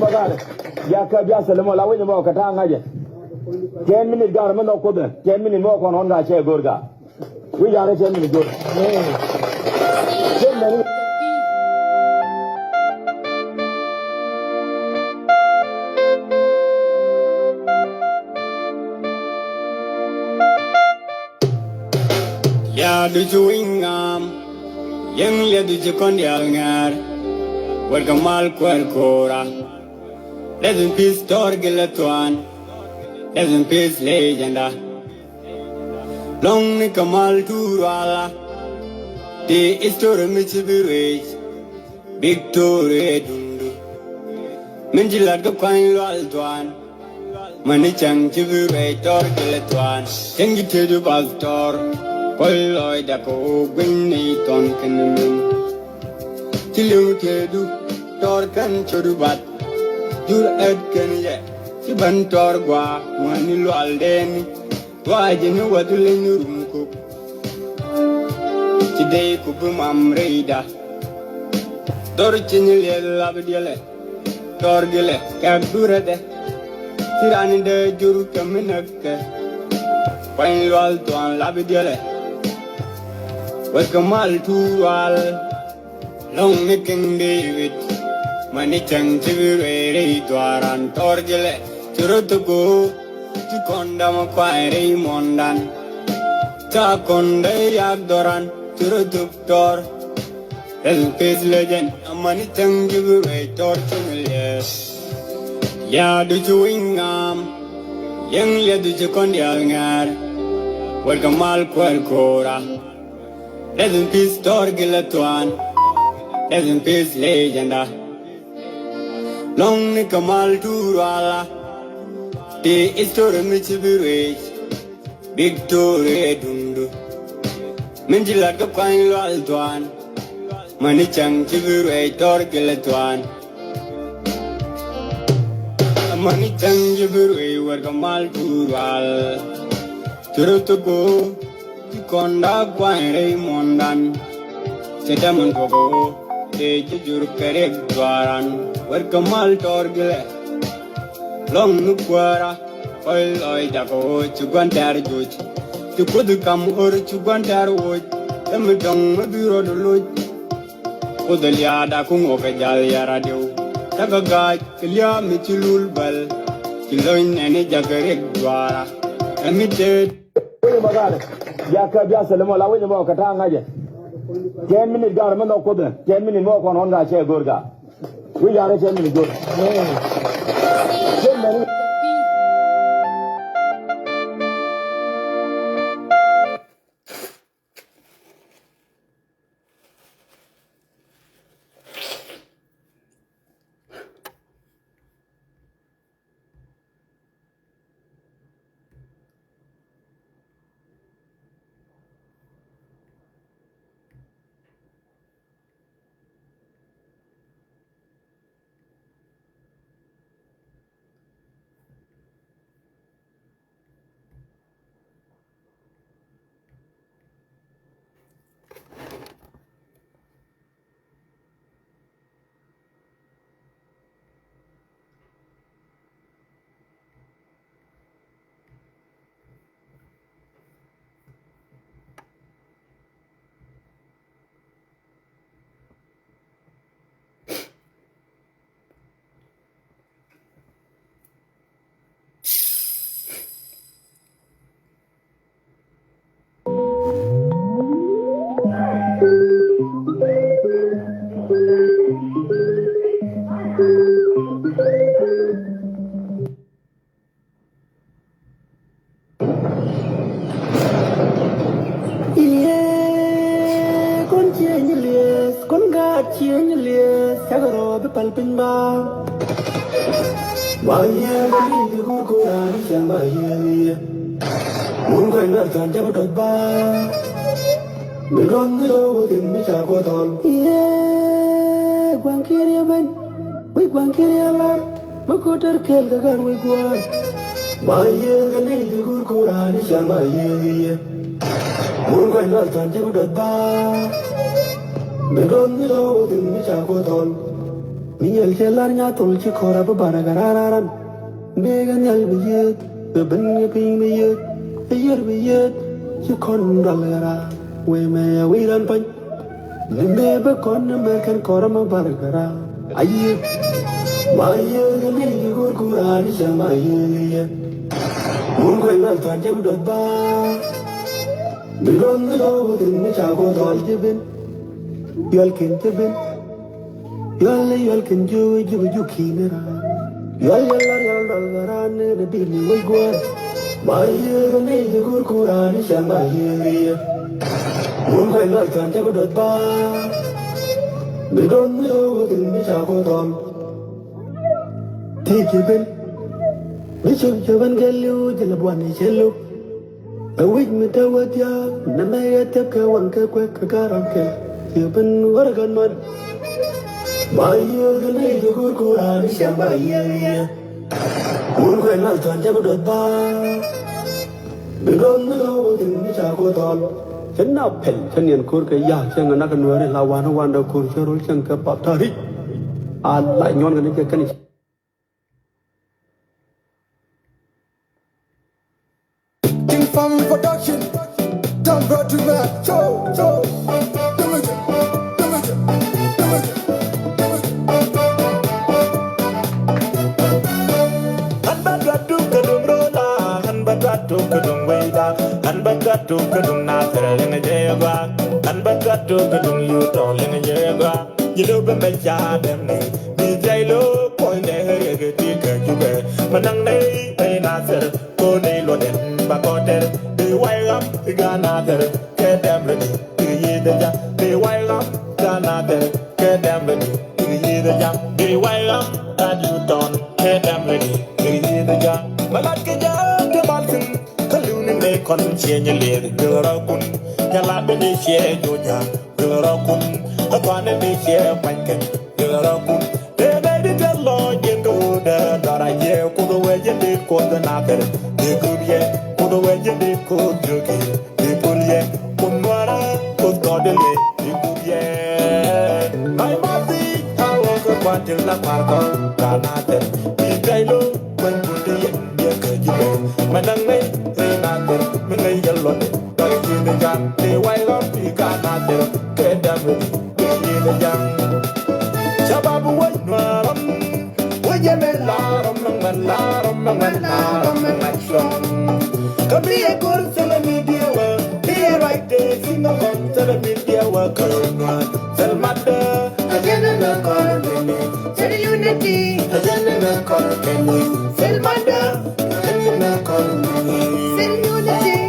bagare ya ka biya salamo la wani ba ka ta ngaje 10 minutes gar man ko da 10 minutes mo ko non ga che gorga wi ya re 10 minutes gor ya du juingam yang le du jikon ya ngar war kamal kwar kora doesn't peace torgel tuan doesn't peace legenda long ni kamal turala the story michibirej victory dundu menjilat ko kwain lal tuan mani chang chibirej torgel tuan tengi tedu pastor Kolloy da ko gwinni ton kanum Tilu tedu tor kan chorubat Jur ed kan ye Siban tor gwa Mwani lu aldeni Wajinu wadule nurumku Chidei kubum amreida Tor chinyile labdiele Tor gile kak durade Tirani de juru kaminakke Pain lu al tuan labdiele Welcome all to all Long King David Mani chang chivire dwaran torgile Churutuku Chukonda makwaire mondan Chakonda yagdoran Churutuk tor El Pez legend Mani chang chivire torchumile Ya du chuingam Yang ya du chukonda ngar Welcome all kora Doesn't peace torgil tuan Doesn't peace legenda Long ni kamal turala The story michibirej Victory dundu Menjilat ko kwain lal tuan Mani chang chibirej torgil tuan Mani chang chibirej war kamal tural Churutuko Konda kwaire mondan Sedaman koko Teji jur kerek dwaran Werkamal torgile Long nukwara Koy dako chugan tar juj Chukudu kam or chugan tar woj Temidong mabiro duluj Udaliada kung oke jal yara dew Tagagaj kilya michilul bal Kiloy nene jagerek dwara Emited bagare ya ka biya salamo la wani ba ka ta ngaje 10 minutes gar man ko da 10 minutes mo ko non ga che gorga wi ya re 10 minutes gor palpin ba Bahaya kini kurang yang bahaya Mungkin akan jauh ba Meron lo tin bisa kotor Guang kiri ben Guang kiri alam Makotar kel gagar guang Bahaya kini kurang yang bahaya Mungkin akan jauh ba Meron lo tin bisa kotor Miguel Chelarnya tolchi kora babara gararan. Megan Yalbiyet, the Benny Biyet, the Yerbiyet, you con dalgara. We may a wheel and punch. The neighbor con American Korama Baragara. Aye, my year, the lady go Kurani, my year. Mungo not on Jim Dodba. We don't know what in which I go all given. You'll kin given. You'll can do it, you keen it. Yalgarane, the Billy Wigwam. My year, the lady go Kurani, my year. Mungo not on Jim Dodba. We don't know what in which I go on. Take your bill. Bishop Javangelu, the Labuani Jello. A week me tell what ya, Namaya Teka, one Kakaka Karanke. You've been Oregon man. My year, the lady who go on, my year. Mungo not on Jabba Bar. We don't know what in which I go on. Can now pen, Kenyan Kurka Ya, Chang and Nakan, La Wanda Kurka, Chanka Patari. I like yon going to get From production, done brought to back. Han badatu kadung roda, han badatu kadung weda, han badatu kadung nater lenga jeba, han badatu kadung yuto lenga jeba. You know be me ja dem ne, di Gile point ne hege ti ka jube, manang ne pe nater ko ne lo den ba ko der. The wild up, the Ganader, get them ready, the jam, the wild up, Ganader, get them ready, the jam, the wild up, and you don't get them ready, the jam. Malakaja, the Balkan, the Lunin, they couldn't change a lady, the Rokun, the Labin, share Joja, the Rokun, a quan and they share Pankin, the Rokun. They made it a lodge and go there, that I hear, could away and they called the Nader, they could yet. The way you did could do it, people yet, Kumara, could godly, people yet. My body, I walk up until the park, Granada, the Gile, when put the Yakajim, Madame, Renato, Malay London, but in the jam, the wild of the Granada, get them ready, in the jam. Shababu was Maram, when you met Laram, come be a good tell media work, be a right day, sing a gun, tell media work, tell matter, a general call, tell unity, a general call, tell matter, a general call, tell unity.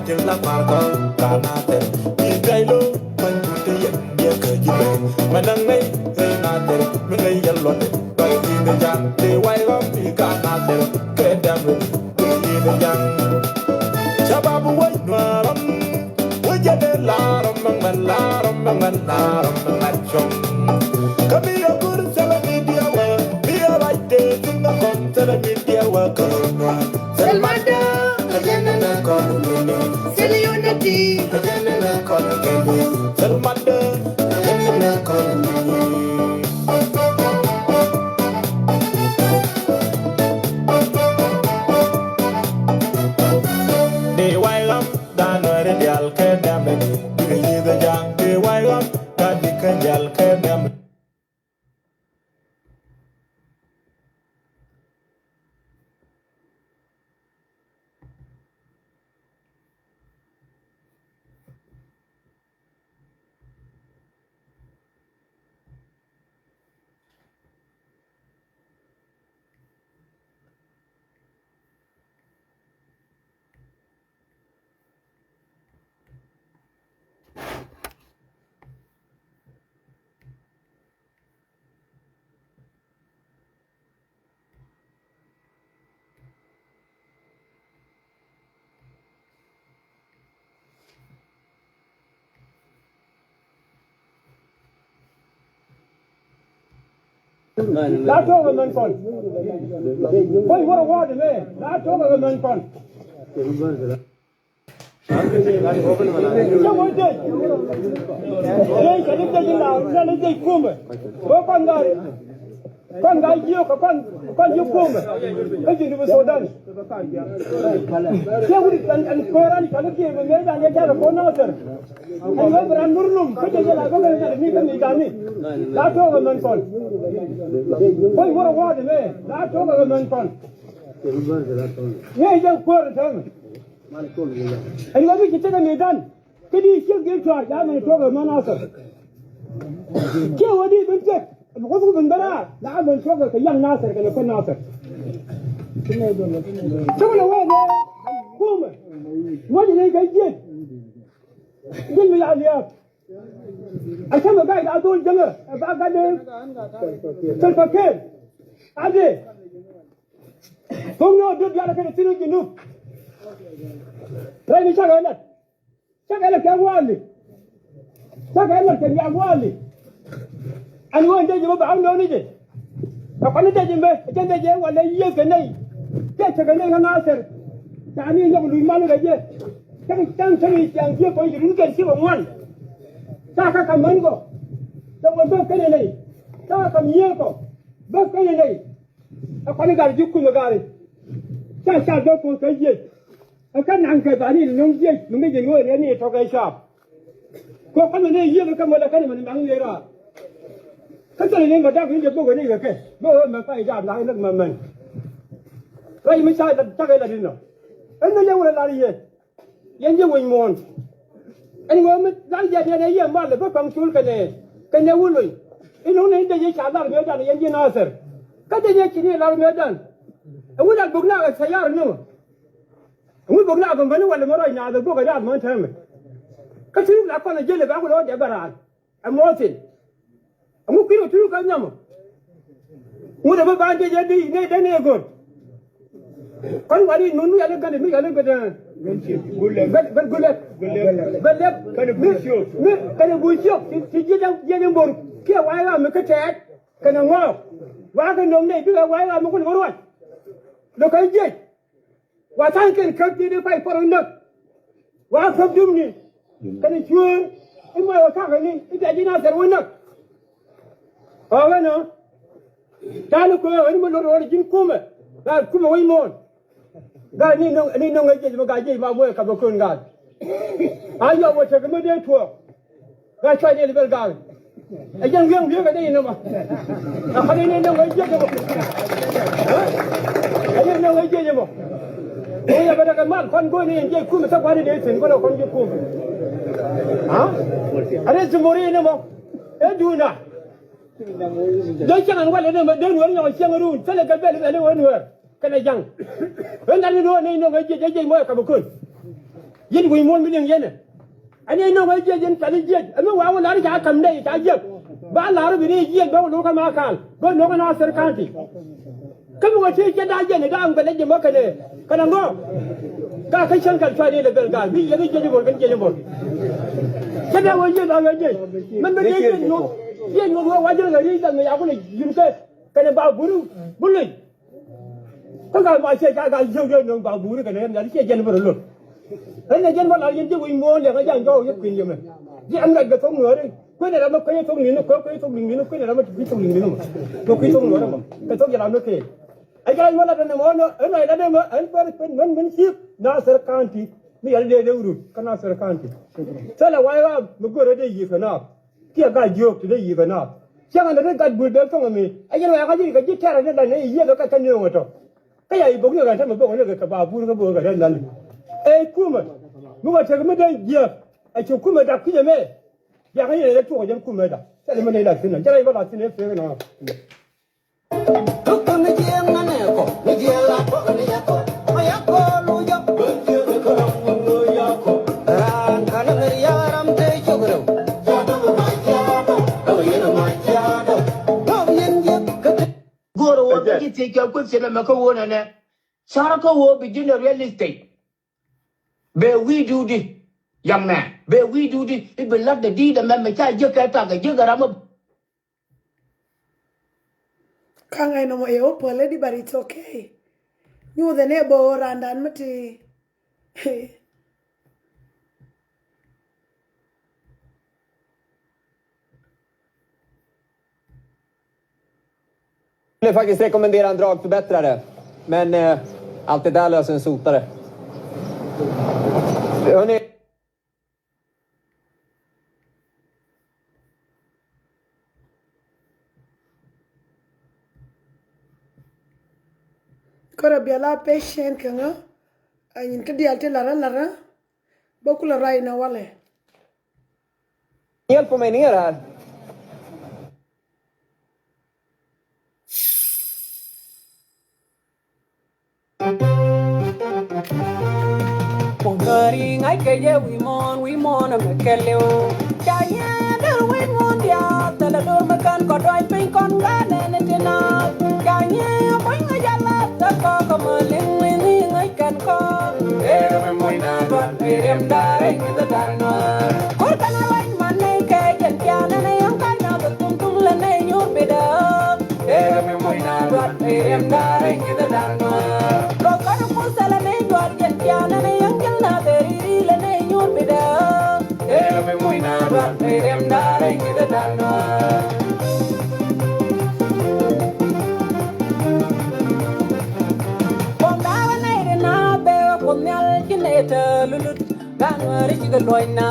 Till la parko kanate di Gile when put the yakajime manang nei renate mengai yallote by the jam the wild of the kanate kedam the jam shababu wa maram wajade laram manlaram manachom kabira kur sala media wa be a right day to the con sala media wa korona selmada ajana korona sel unity ajana korona selmada ajana korona. Đã cho cái mình còn. Quay qua qua thì mẹ. Đã cho cái mình còn. Sao vậy đây? Đây cái này gì nào? Đây là gì cum? Có con gái yêu con yêu cum. Cái gì nó số đàn. Sao vậy? Anh Quran cái này cái mấy anh cái là con nào sir? Anh nói rằng murnum cái gì là có cái gì cái gì cái đã cho cái mình còn. Quay qua qua thì mẹ. Đã cho cái mình còn. Nghe chưa qua rồi. Anh nói với chị cái này đàn. Cái đi chưa kiếm cho giá mình cho cái món sir. Kêu đi bên kia. Có phụ bên đó đã mình cho cái yang Naath cái nó con Naath. Sao nó vậy nè? Cum. Nói gì cái gì? Dân bây giờ liền. Anh xem cái đã tôi chăng à? Ba cái này. Chân phải kê. Anh đi. Không nói được ra cái xin cái nút. Đây đi chắc cái là cái quan đi. Chắc cái là cái nhà quan đi. Anh nói đây mà bảo nó đi chứ. Nó còn đây chứ mẹ, cái này chứ còn đây cái này. Cái này nó Naath. Cái này nó lùi mal cái gì. Cái trang trang kia có gì cái gì mà ngoan. Sao cái mình có. Sao mà cái này. Sao cái nhiều có. Bác cái này. Nó còn cái gì cũng cái gì. Sao đó có cái gì. Cái nàng cái bà đi nông gì, nó mới ngồi đây này cho cái shop. Có cái này gì cái mà cái này mình mang về ra. Cái này mà đang cái bộ cái này cái. Bộ mà phải ra lại nước mà mình. Vậy mới sai chắc cái là đi nào. Anh nói nhau là gì? Anh như mình muốn. Anh nói mới đang giờ này giờ mà là có công chul cái này uống rồi. Anh nói này đây trả lại người ta này anh như Naath. Cái này chỉ là người ta. Anh nói buộc nào cái xe nữa. Anh nói buộc nào còn vẫn là mới nhà được buộc cái đó mới thêm. Cái thứ là con này chơi là bao nhiêu để bảo anh muốn xin. Anh muốn kêu thứ cái nhầm. Muốn để bạn chơi đi này đây này good. Con vào đi nôn cái này mình cái này cái gulet cái này bùi chiếc thì chỉ bồn kia quay ra mình cái chết cái nào ngó và cái nồng này cứ quay ra một con rồi nó cái gì và sang cái khớp đi phải phải nước và khớp đúng đi cái này chưa em mới ở khác cái này cái gì nào sẽ uống nước cái nó ta lúc ấy mình rồi chính cum là cum ấy mòn cái này nó cái gì mà cái gì mà mua cái bọc con cái ai giờ mua cái mới đi thua cái chơi này là cái anh dân riêng riêng cái này nó mà cái này nó cái gì mà anh nó cái gì mà bây giờ bây giờ cái mặt con coi này chơi cum sao qua đi để xin con đâu con chơi cum hả anh ấy chừng mồi nó mà em đuổi nè đấy chẳng hạn qua đây mà đến nuôi nhau xem rồi sẽ là cái bé là nuôi nuôi cái này chẳng bên đây nuôi này nó cái gì mới cả một con dân quỳ môn bên đường dân này anh ấy nó cái gì dân cái gì anh nó vào nó chả cầm đây chả giật ba lá nó bị đi giật đâu nó cái mà khăn bên nó cái nó sẽ khăn thì cái một cái đa dân này đang cái gì mà cái này cái nào ngó cái chân cái xoay đi là cái bây giờ cái gì một cái nào cái gì là cái gì mình bây giờ dân nó qua chơi người đi người áo cái này dùng cái này bảo bún lên có cái mà chơi cái dâu nó bảo bún cái này em đã chơi dân vào luôn đấy là dân vào là dân chơi quỳnh mua liền cái dân cho giúp quỳnh nhiều này chứ ăn lại cái thông ngựa đi cái này là nó cái thông nó có cái thông nó cái này là nó cái thông nó mà nó cái thông ngựa mà cái thông giờ làm nó kì anh cái mà là cái nó ở này là đây mà anh phải mình ship Naath County mi ở đây đâu rồi cái Naath County sẽ là why là mình có đây gì phải nào kia cái joke đây gì phải nào chẳng hạn là cái buổi đó không mình anh nói cái gì cái này này gì đó cái nhiều mà thôi cái gì bốc nhiều cái thằng bốc nó cái bà bún cái bún cái đó ê cum nhưng mà cái đây gì anh chụp cum đặt cái gì mẹ giờ cái này là chụp cái cum đặt cái này mình là xin cái này là xin cái nào lúc con cái gì mà này có cái gì là có cái gì có mà ya có lu yo bên kia cái con người ya có ran cái này ya ram thế cho cái đâu ya đâu mà ya đâu đâu ya đâu mà ya đâu đâu yên yên cái gua rồi cái gì cái quyết định mà có vô này sao có vô bị dính real estate be we do đi young man be we do đi it will let the deed mà chạy chưa cái ta cái chưa cái ram Kang I know a open lady, but it's okay. You the neighbor and mati. Jag skulle faktiskt rekommendera en dragförbättrare. Men allt det där löser en sotare. Hörrni. Kora biala patient kanga. Ayin kadi alte lara. Bokula rai na wale. Hjälp mig ner här. Mongering I get ya we mon a mekeleo. Chaya the win mon dia the door makan ko doi pin kon gan and tina. Chaya bring a jala the cock ling I can call. Every morning but I am dying in the dark. What can I like my naked and can and I am kind of the tum and you better. Every morning but I am dying in the dark. Look at the pussy and I got get can and I am every morning, but I am dying in the dark. From now on, I did not bear from the alginator, Lulut, Ganwari, the Loina.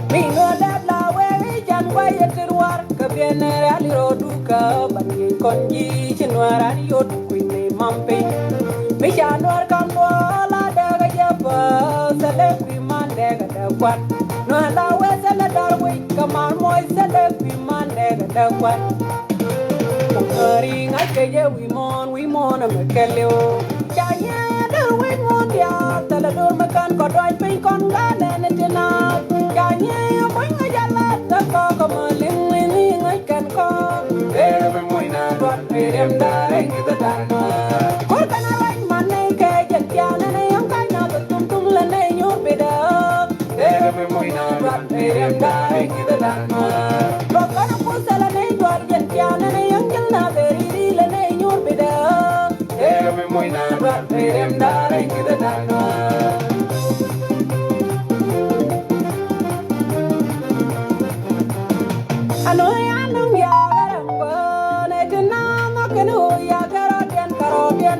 Being a lab, where we can quiet to work, a general roduka, but in condition where I ought to queen Mumpy. We shall not come to all other celebrity man, the one. No, I was a letter week, come on, boy, celebrity man, the one. Ring, I say, yeah, we mourn, a Macaleo. Chaya, the wind won't be out, the door macan got right pink on gun and it enough. Chaya, bring a yellow, the cock of a ling, I can call. Every morning, but I am dying in the dark. What can I like my naked and can and I am kind of the tum and you better. Every morning, but I am dying in the dark. Look at a pussy and I got and can and I am real and you better. Every morning, but I am dying in the dark. I know I know ya, I can now knock and who ya Carodian.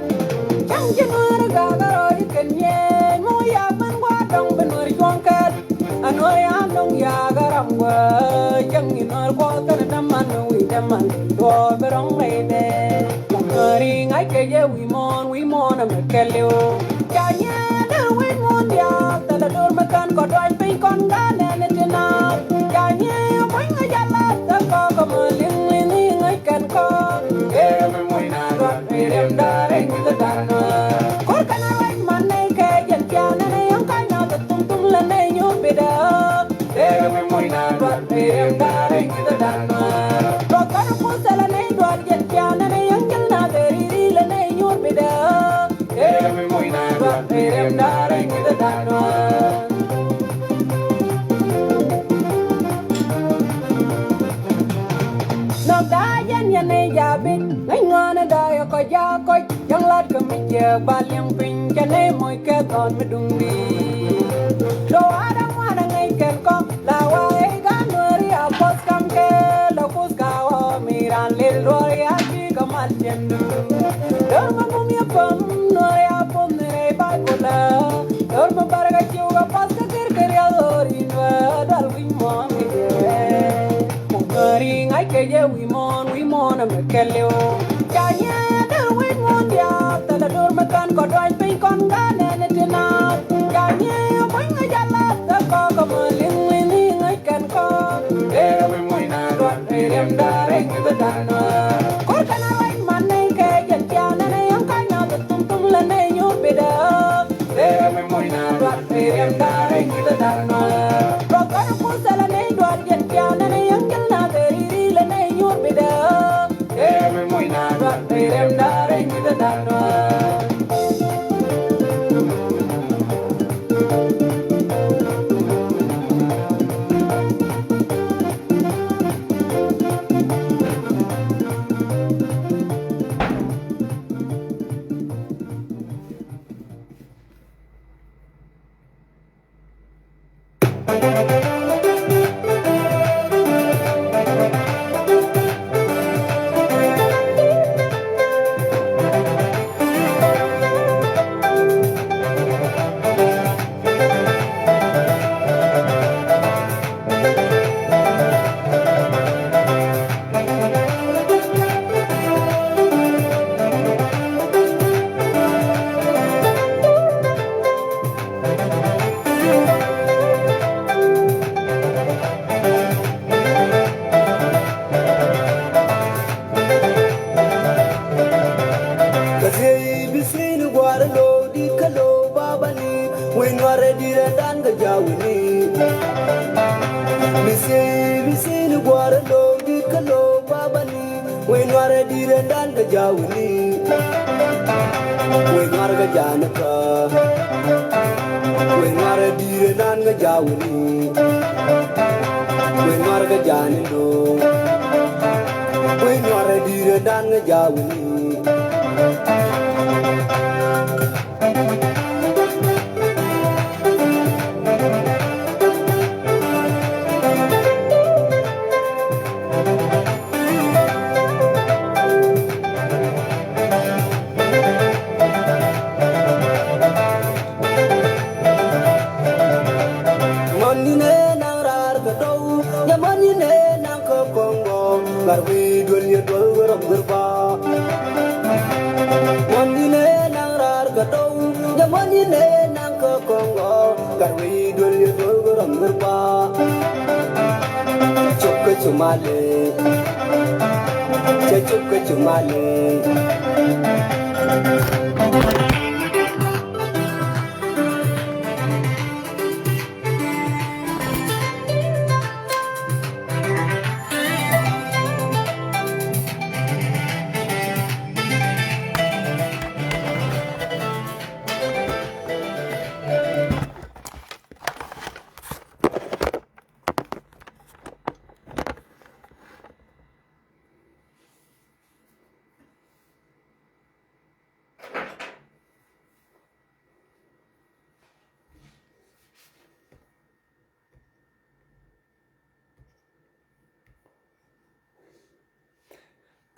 Young General Gagaro, you can yell, Moya, and what don't be no drunken. I know I know Yagaram, young in our water and a man with a man, or the wrong lady. Ring, I get ya, we mourn a Macaleo. Kanya, the wind won't be out, the door macan got right pink on gun and it enough. Kanya, bring a yellow, the cock of a ling, I can call. Every morning, but I am dying in the dark. What can I like my naked and can and I am kind of the tum and you better. Every morning, but I am dying in the dark. Look at a pussy and I got get can and I am real and you better. Every morning, but I am dying in the dark. No dayan yan ay yabit, ngay nga na dayo ko yakoy, yang lad kami ya balyang pinkan ay mo'y keton medungdi. Do adang ngay ken ko, lawa ay ganwari apos kam ke, lopus kawo miran lil rori aji kamal jendu. Dorma mumia pam, nori apom nere bagola, dorma barga chiuga pas ka kir ya lori nwa, dal wimon ring, I get ya, we mourn a Macaleo. Chaya, the wind won't be out, the door macan got right pink on gun and it enough. Chaya, bring a yellow, the cock of a ling, I can call. Every morning, but I am dying in the dark. What can I like my naked and can and I am kind of the tum and you better. Every morning, but I am dying in the dark. Rock on a pussy and I got get can and I am every morning, but I am dying in the dark.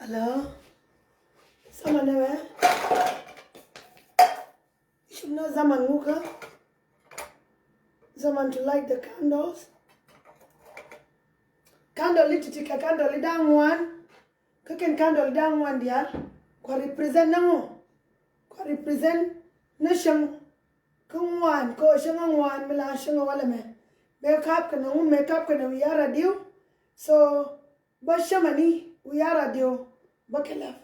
Hello? Someone there? Should know Zaman Muka? Zaman to light the candles? Candle lititika candle down one. Cooking candle down one dear. Kwa represent namo. Kwa represent nashang kungwan ko shangwan mila shanga wala me. Makeup kana we are radio. So bashamani we are radio. Bakela.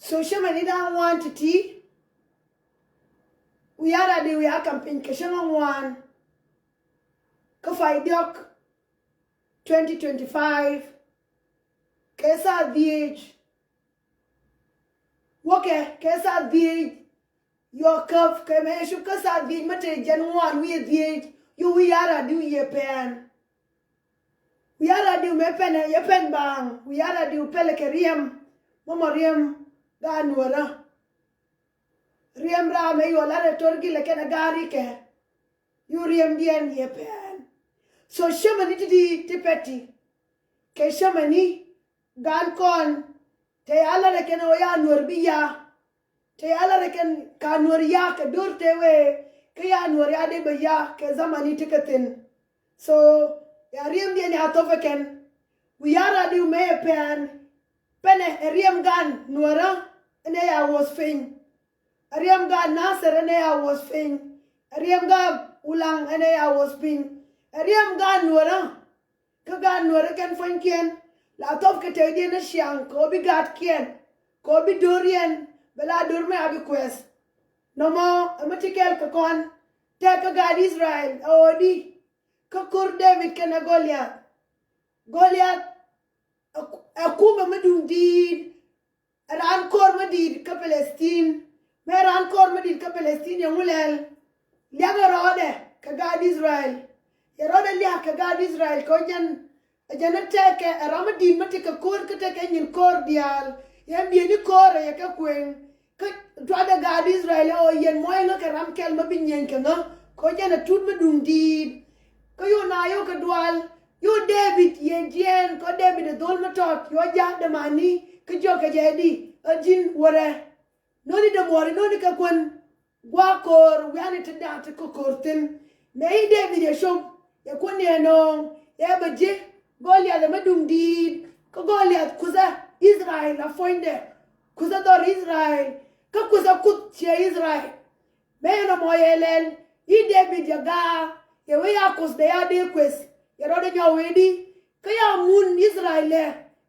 So Shamani don't want to tea. We are campaign Kashama one. Kafai Dok 2025. Kesa VH. Woke Kesa VH. Your cup Kameshu Kasa VH Mate Januan we VH. You we are ye pen. We are me pen and ye pen bang. We are Pelekarium. Momorium. Ganwara Riam Rame, you are Turkey like an agari ke. You Riam Dian ye pen. So Shamani Tipeti. Ke Shamani Gan con te ala reken o ya nur biya te ala reken ka nur ya ke dur te we ke ya nur ya de biya ke zamani tikatin so ya riem de ni atofeken we are di me pen pene riem gan nura ene ya was fin riem gan naser ene ya was fin riem gan ulang ene ya was fin riem gan nura ka gan nura ken fonkien la tof ke te di na shiang ko bi gat kien ko bi dorien bela dorme abi quest no mo amatikel ka kon te ka gad Israel odi ka kur David kana Goliath akuma madundid ran kor madid ka Palestine me ran kor madid ka Palestine yamulel liaga rode ka gad Israel ya rode liya ka gad Israel ko jana teke ramadin matika kor ka teke nyin kor dial yan bieni kor ya ka kwen ka twada gad Israel o yen moy nga ka ram kel mabinyen ka nga ko jana tut madundid ko yo na yo ka dual yo David ye jen ko David dol matot yo ja de mani ka jo ka jadi ajin wore noni de mori noni ka kun gwa kor wiani tada ta ko kortin me David ye shom ya kun ye no ya baje Goliath de madundid ko Goliath kuza Israel a foinde kuza dor Israel ka kuza kut che Israel me no moyelen David ya ga ye we ya kus de ya de quest ya rode nya wedi ka ya mun Israel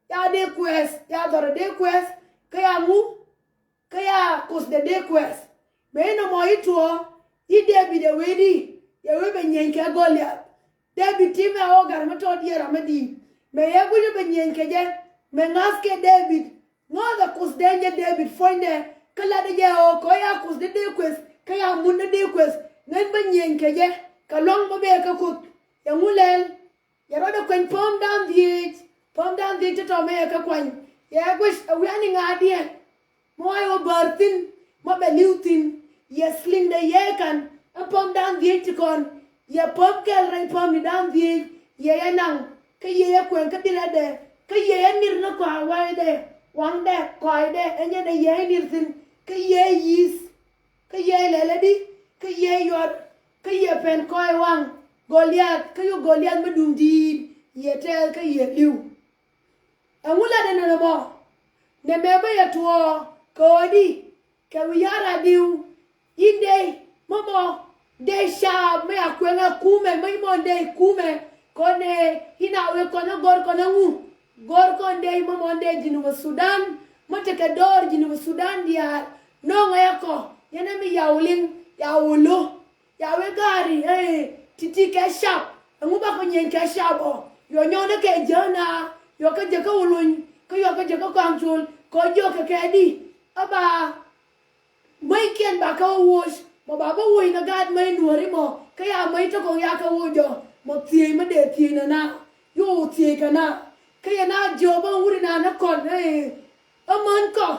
ya de quest ya dor de quest ka ya mu ka ya kus de quest me no moyito David de wedi ye we be nyenke Goliath David time o gar mato di ramadi me ye guje be nyenke je me ngaske David ngoda kus denje David fonde kala de je o ko ya kus de quest ka ya mun de quest ngen be nyenke je ka long mo be ka kut ya ngulel ya roda kwen pom down the to me ka kwen ya gush awani ngadie mo ayo bartin mo be liutin ya sling de ye kan pom down the to kon ya pom kel rai pom down the ya nang ka ye kwen ka dilade ka ye nir na kwa wa de wang de koi de enye de ye nirtin ka ye yis ka ye leledi ka ye yor ka ye pen koi wang Goliath ka yo Goliath madundid ye tel ka ye liu amula de no mo ne mebe ya tuo kodi ka wi yara diu inde momo de sha me akwenga kume me mo de kume kone hina we kone gor kone ngu gor konde momo de jinu Sudan mote ka dor jinu Sudan dia no ngayako yana mi yaulin yawulo yawe gari titi ke shap ngu ba ko nyen ke shap o yo nyone ke jana yo ka je ka ulun ko yo ka je ka kwangchul ko yo ka di aba mai ken ba ka wush mo ba ba wui na gad mai nuori mo ka ya mai to ko ya ka wujo mo tie ma de tie na yo tie kana ka ya na jo ba wuri na kon amon ko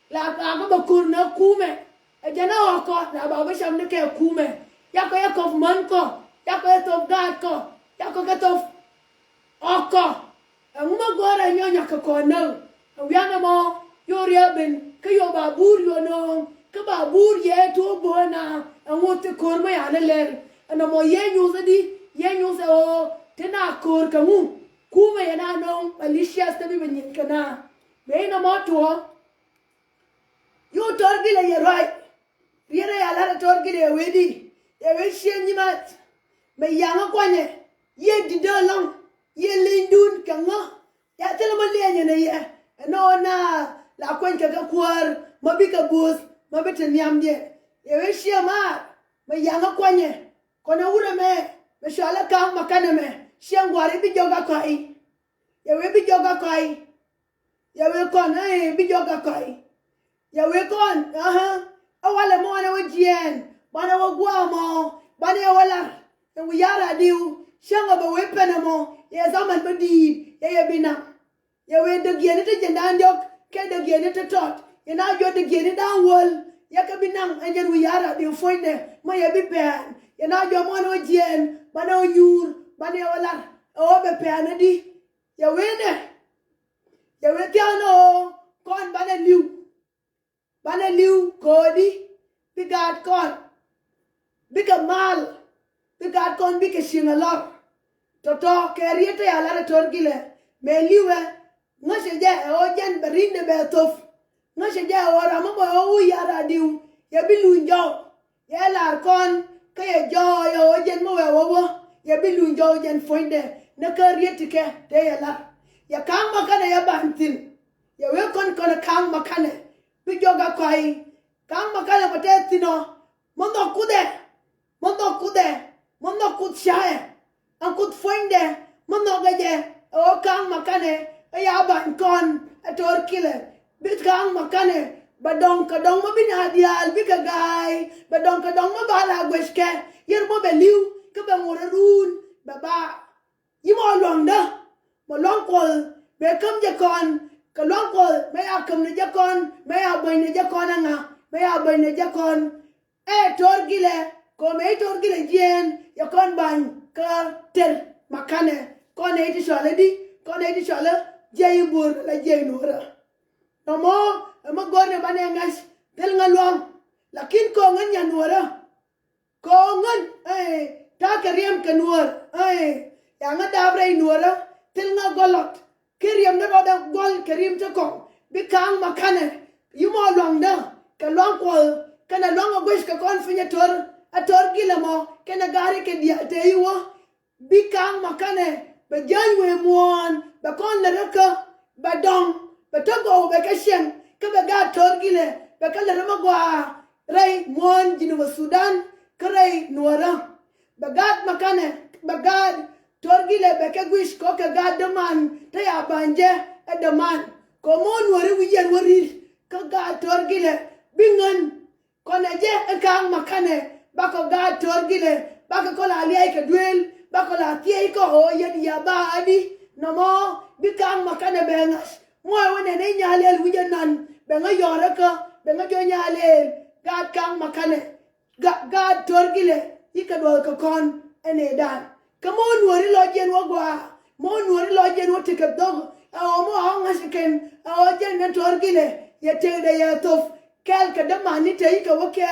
la ba kur na kume jana o ko na ba ba sham ne ke kume ya ko man ko ya ko to gad ko ya ko ka to oko nguma gora nyonya ka ko na wiana mo yo riaben ka yo babur yo no ka babur ye to bona ngote kor ma ya na ler ana mo ye nyuza di ye nyuza o tena kor ka mu kuma ya na no alicia stabi benyin kana me na mo to yo torgile ye right yere ya la torgile wedi ye we shenyi mat me yanga kwanye ye didolong ye lindun kanga ya tele mo lenye na ye no na la kwenka ka kwar mabika bus mabete nyamje ye we shema me yanga kwanye kona ura me shala ka makana me shengwari bi joga kai ye we bi joga kai ye we kona bi joga kai ye we kon awale mo na wajien bana wagwamo bana wala we yara diu shanga ba we penamo ye zaman badi ye bina ye we de gene te jendandok ke de gene te tot ye na jo de gene dan wol ye ka binang enjen we yara diu foinde mo ye bi pen ye na jo mo na wajien bana yur bana wala o be pen di ye we ne ye we tiano ko kon bana liu kodi bigat kon biga mal bigat kon biga shingalor toto keriete ala torgile me liwe ngashe je o jen berinde be tof ngashe je o ramo o yara diu ya bilunjo ya lar kon kay jo yo jen mo wo ya bilunjo jen fonde na keriete ke te yala ya kam makana ya bantin ya we kon kam makane bi joga kwai kam makana patetino mondo kud shae an kud fonde mondo gaje o kam makane ya ban kon ator kile bit kam makane badong kadong mo binadial bi kagay badong kadong mo bala gweshke yer mo beliu ka ba morarun baba yimo londa mo lonkol be kam je kon ka lonkol me akam ne je kon me aboy ne je kon nga me aboy ne je kon torgile ko me torgile jen ya kon ban ka ter makane kon e ti shole di kon e ti shole je bur la je nura no mo gorne bane ngas tel ngalom lakin ko ngan ya nura ko ngan ta kariem kanur ya nga dabre nura tel nga golot kiriam na roda gol karim to ko bikang makane yumo longda ka longkol kana longo gwish ka kon finya ator gilamo kana gari ke dia teiwo bikang makane be janwe muon be kon la raka be dong be togo be kashen ka be ga tor gile be kala rama gwa rai muon jinu Sudan krai nuara be gad makane be gad tor gile be ka gwish ko ka gad man ta ya banje edaman ko mon wari wiyen wari ka gad tor gile bingan kona je kang makane bako gad tor gile bako kola aliai ka duel bako la tie ko ho yedi ya baadi no mo bikang makane bengas mo wona ne nyalel wijenan benga yora ka benga jo nyalel gad kang makane gad tor gile ikadol ka kon ene dan kamo nuori lo jen wagwa mo nuori lo jen wotika dog mo anga siken o jen na tor gile yete de ya tof kel ka da mani te ka wake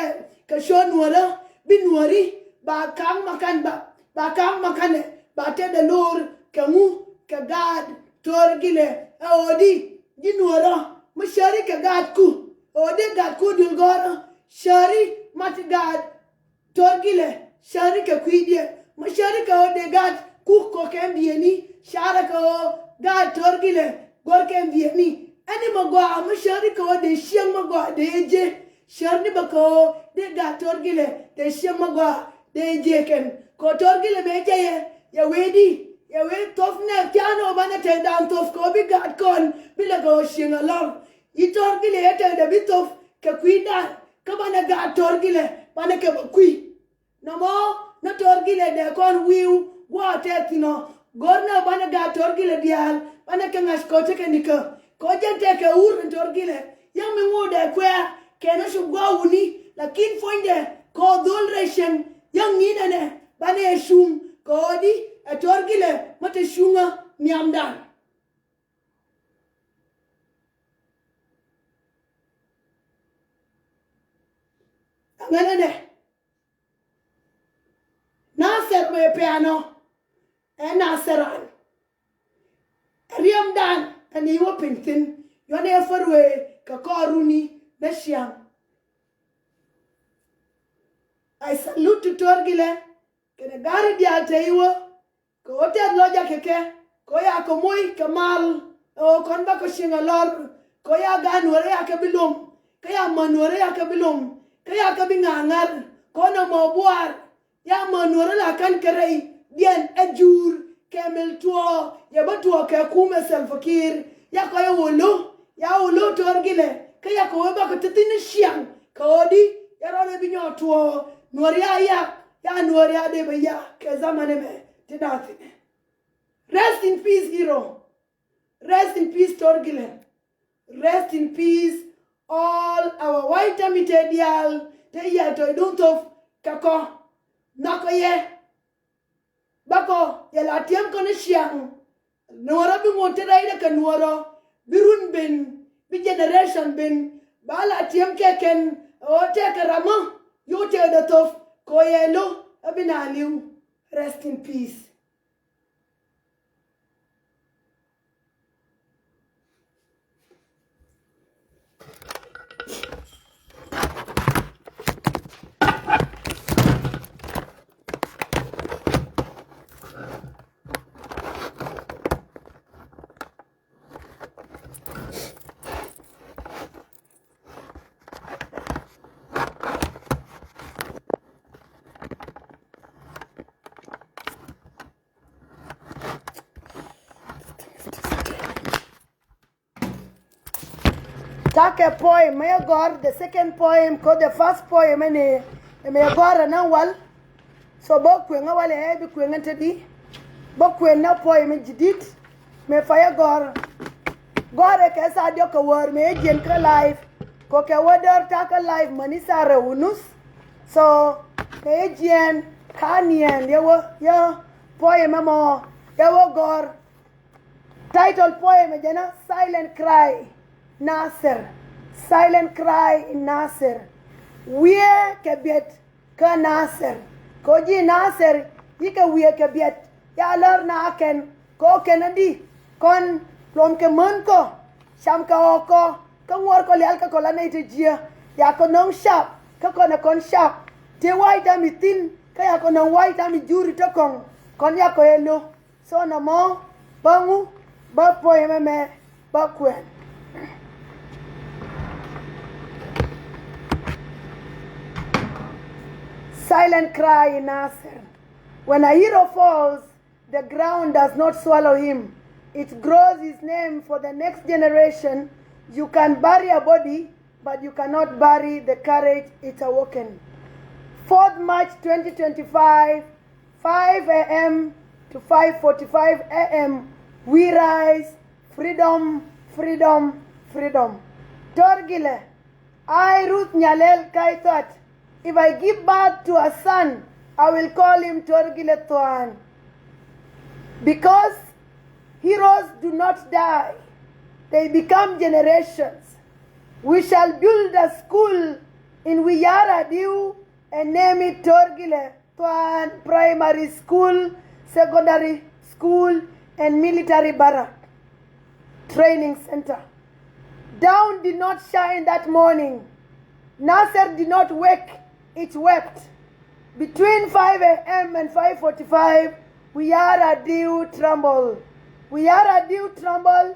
ka shon wala binwari ba kang makan ba kang makane ba te de lor ka mu ka gad tor gile odi dinwara mashari ka gad ku ode gad ku dul gora shari mat gad tor gile shari ka kwidie mashari ka ode gad ku ko kembieni shara ka gad tor gile gor kembieni ani magwa mashari ka ode shiang magwa deje sharni bako de ga torgile de shiang magwa deje ken ko torgile beje ya wedi ya we tofne kyano bana te dan tof ko bi gad kon bila go shiang along I torgile ete de bitof ka kwida ka bana ga torgile bana ke kui namo na torgile de kon wiu wa tetino gorna bana ga torgile dial bana ke ngas ko te kenika ko jente ke ur torgile yang mengude kwa kena shugwa uni lakin fonde ko dol reshen yang nina bane shum ko di torgile mate shunga miamdan ngana naser me piano naseran riam dan ani wo pintin yone farwe ka koruni na shiam I salute to torgile kene gari dia teiwo ko hotel loja keke ko ya ko moy kamal o kon ba ko shingalor ko ya ganore ya kabilum ko ya manore ya kabilum ko ya kabingangar ko no mobuar ya manore la kan kerei bien ajur kemel tuo ya batuo ke kume selfakir ya ko ya wolo torgile ka ya ko ba ko tin shiang ko di ya ro le binyo tuo noria ya noria de ba ya ke zamane me tinatine rest in peace hero rest in peace torgile rest in peace all our white material te ya to don't of kako nako ye bako ya la tiem ko ne shiang nora bi mo te dai de ka noro birun ben Bi generation bin bala tiem keken o take rama you take the tof koyelo abina liu. Rest in peace. Take a poem, may God, the second poem, called the first poem, and may God and wal. So, Bokwe, no one ever queen entity. Bokwe, no poem, did may fire God. God, a cassa doka word, may gentle life. Coca water, take a life, Manisara unus. So, Ajian, Kanian, ya poem, mamo, ya God. Title poem, Jana, Silent Cry. Nasser, silent cry in Nasser. Where kebiet ka Nasser. Koji Nasser, yika where kebiet. Ya lor na ken, ko kenadi, kon plom ke munko, sham ka oko, ka war ko lial ka kola na ite jia. Ya ko nong sharp, ka kona kon sharp. Te white ami thin, ka ya ko nong white ami juri to kong, kon ya ko elo. So na mo, bangu, ba poeme me, ba kwen. Silent cry in Nasser. When a hero falls, the ground does not swallow him. It grows his name for the next generation. You can bury a body, but you cannot bury the courage it awoken. 4th March 2025, 5 a.m. to 5:45 a.m. We rise, freedom, freedom, freedom. Torgile, I Ruth Nyalel Kaitot. If I give birth to a son, I will call him Torgile Thon. Because heroes do not die, they become generations. We shall build a school in Wiyaradiu and name it Torgile Thon Primary School, Secondary School, and Military Barrack Training Center. Dawn did not shine that morning. Nasser did not wake, it wept. Between 5 a.m. and 5:45, Wiyaradiu trembled. Wiyaradiu trembled,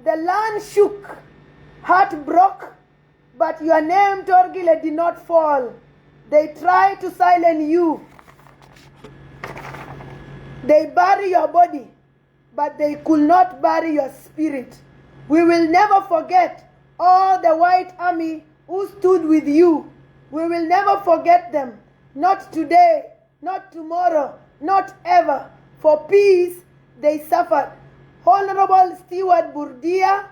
the land shook, heart broke, but your name, Torgile, did not fall. They tried to silence you. They bury your body, but they could not bury your spirit. We will never forget all the white army who stood with you. We will never forget them. Not today, not tomorrow, not ever. For peace, they suffered. Honorable Stewart Burdia,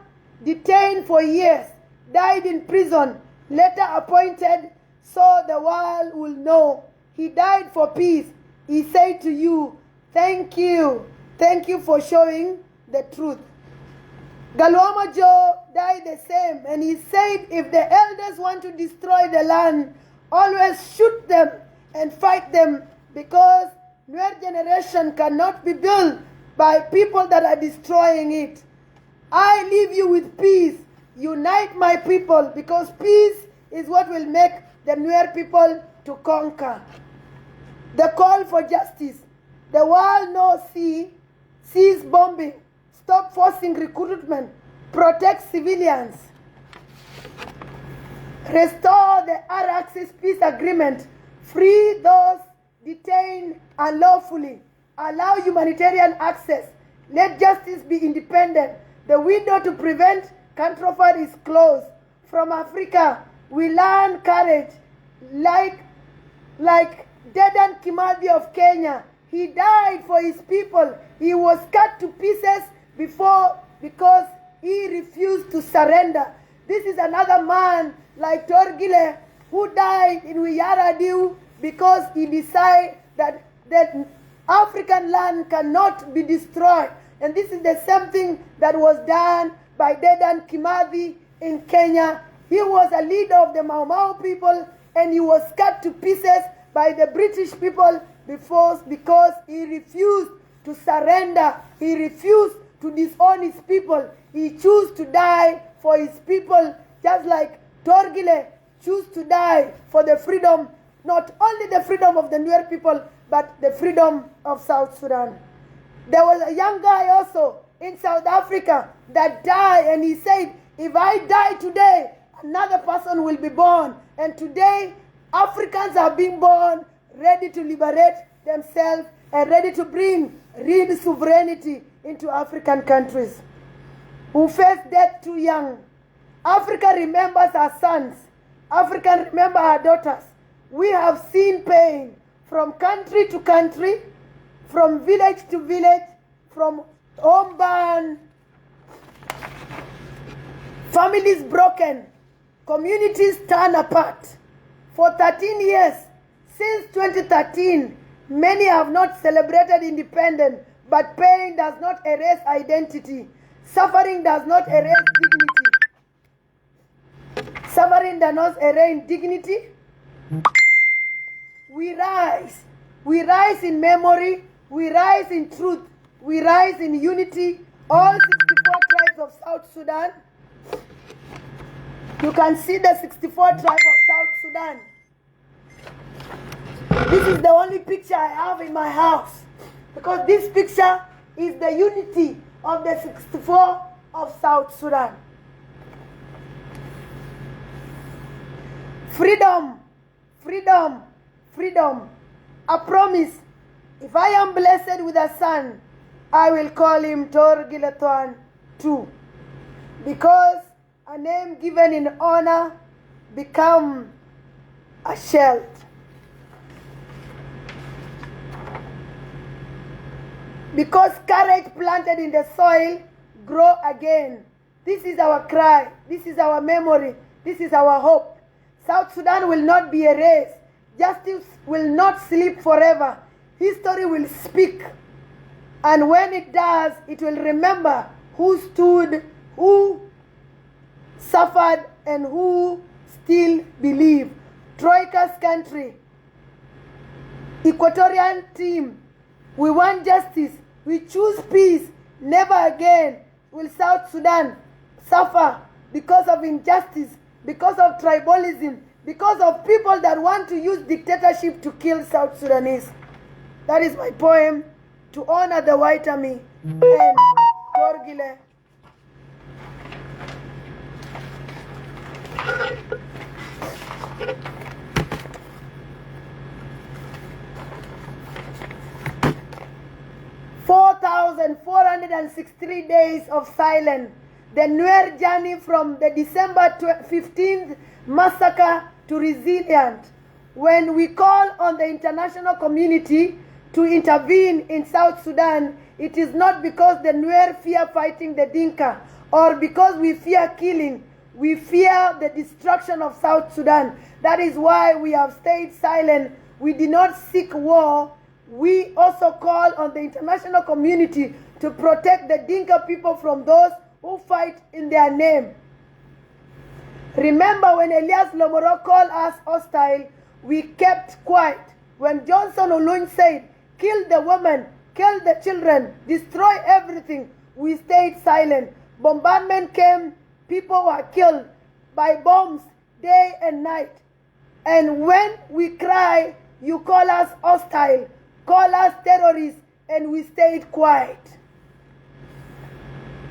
detained for years, died in prison, later appointed so the world will know. He died for peace. He said to you, thank you. Thank you for showing the truth. Galwama Joe died the same, and he said if the elders want to destroy the land, always shoot them and fight them, because new generation cannot be built by people that are destroying it. I leave you with peace. Unite my people, because peace is what will make the Nuer people to conquer. The call for justice. The world knows cease bombing, stop forcing recruitment, protect civilians, restore the R-Axis peace agreement, free those detained unlawfully, allow humanitarian access, let justice be independent. The window to prevent counterfeit is closed. From Africa, we learn courage, like Dedan Kimathi of Kenya. He died for his people. He was cut to pieces because he refused to surrender. This is another man like Torgile who died in Wiyaradiu because he decided that African land cannot be destroyed. And this is the same thing that was done by Dedan Kimathi in Kenya. He was a leader of the Mau Mau people, and he was cut to pieces by the British people because he refused to surrender. He refused to disown his people. He chose to die for his people, just like Gile chose to die for the freedom, not only the freedom of the Nuer people, but the freedom of South Sudan. There was a young guy also in South Africa that died, and he said, if I die today, another person will be born. And today, Africans are being born, ready to liberate themselves and ready to bring real sovereignty into African countries. Who faced death too young. Africa remembers our sons. Africa remembers our daughters. We have seen pain from country to country, from village to village, from home burned, families broken, communities torn apart. For 13 years, since 2013, many have not celebrated independence, but pain does not erase identity. Suffering does not erase dignity. Suffering does not erase dignity. We rise. We rise in memory. We rise in truth. We rise in unity. All 64 tribes of South Sudan. You can see the 64 tribes of South Sudan. This is the only picture I have in my house, because this picture is the unity of the 64 of South Sudan. Freedom, freedom, freedom. A promise. If I am blessed with a son, I will call him Gile Thon too, because a name given in honor become a shield. Because courage planted in the soil grow again. This is our cry. This is our memory. This is our hope. South Sudan will not be erased. Justice will not sleep forever. History will speak. And when it does, it will remember who stood, who suffered, and who still believe. Troika's country, Equatorian team, we want justice. We choose peace. Never again will South Sudan suffer because of injustice, because of tribalism, because of people that want to use dictatorship to kill South Sudanese. That is my poem to honor the White Army and Gile. (4,463 days of silence. The Nuer journey from the December 15th massacre to resilience. When we call on the international community to intervene in South Sudan, it is not because the Nuer fear fighting the Dinka or because we fear killing. We fear the destruction of South Sudan. That is why we have stayed silent. We did not seek war. We also call on the international community to protect the Dinka people from those who fight in their name. Remember when Elias Lomoro called us hostile, we kept quiet. When Johnson Oluñ said, kill the women, kill the children, destroy everything, we stayed silent. Bombardment came, people were killed by bombs day and night. And when we cry, you call us hostile, call us terrorists, and we stayed quiet.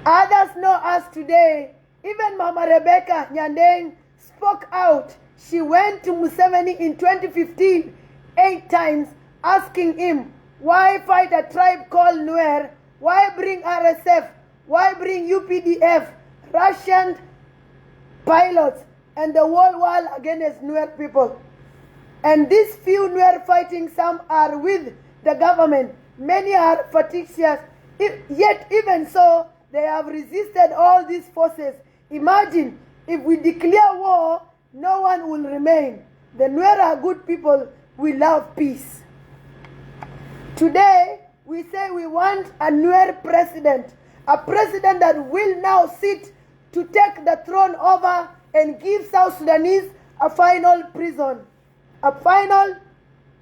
Others know us today. Even Mama Rebecca Nyandeng spoke out. She went to Museveni in 2015 8 times asking him, why fight a tribe called Nuer? Why bring RSF? Why bring UPDF, Russian pilots, and the whole world against Nuer people? And these few Nuer fighting, some are with the government, many are fictitious. Yet even so, they have resisted all these forces. Imagine, if we declare war, no one will remain. The Nuer are good people, we love peace. Today, we say we want a Nuer president, a president that will now sit to take the throne over and give South Sudanese a final prison, a final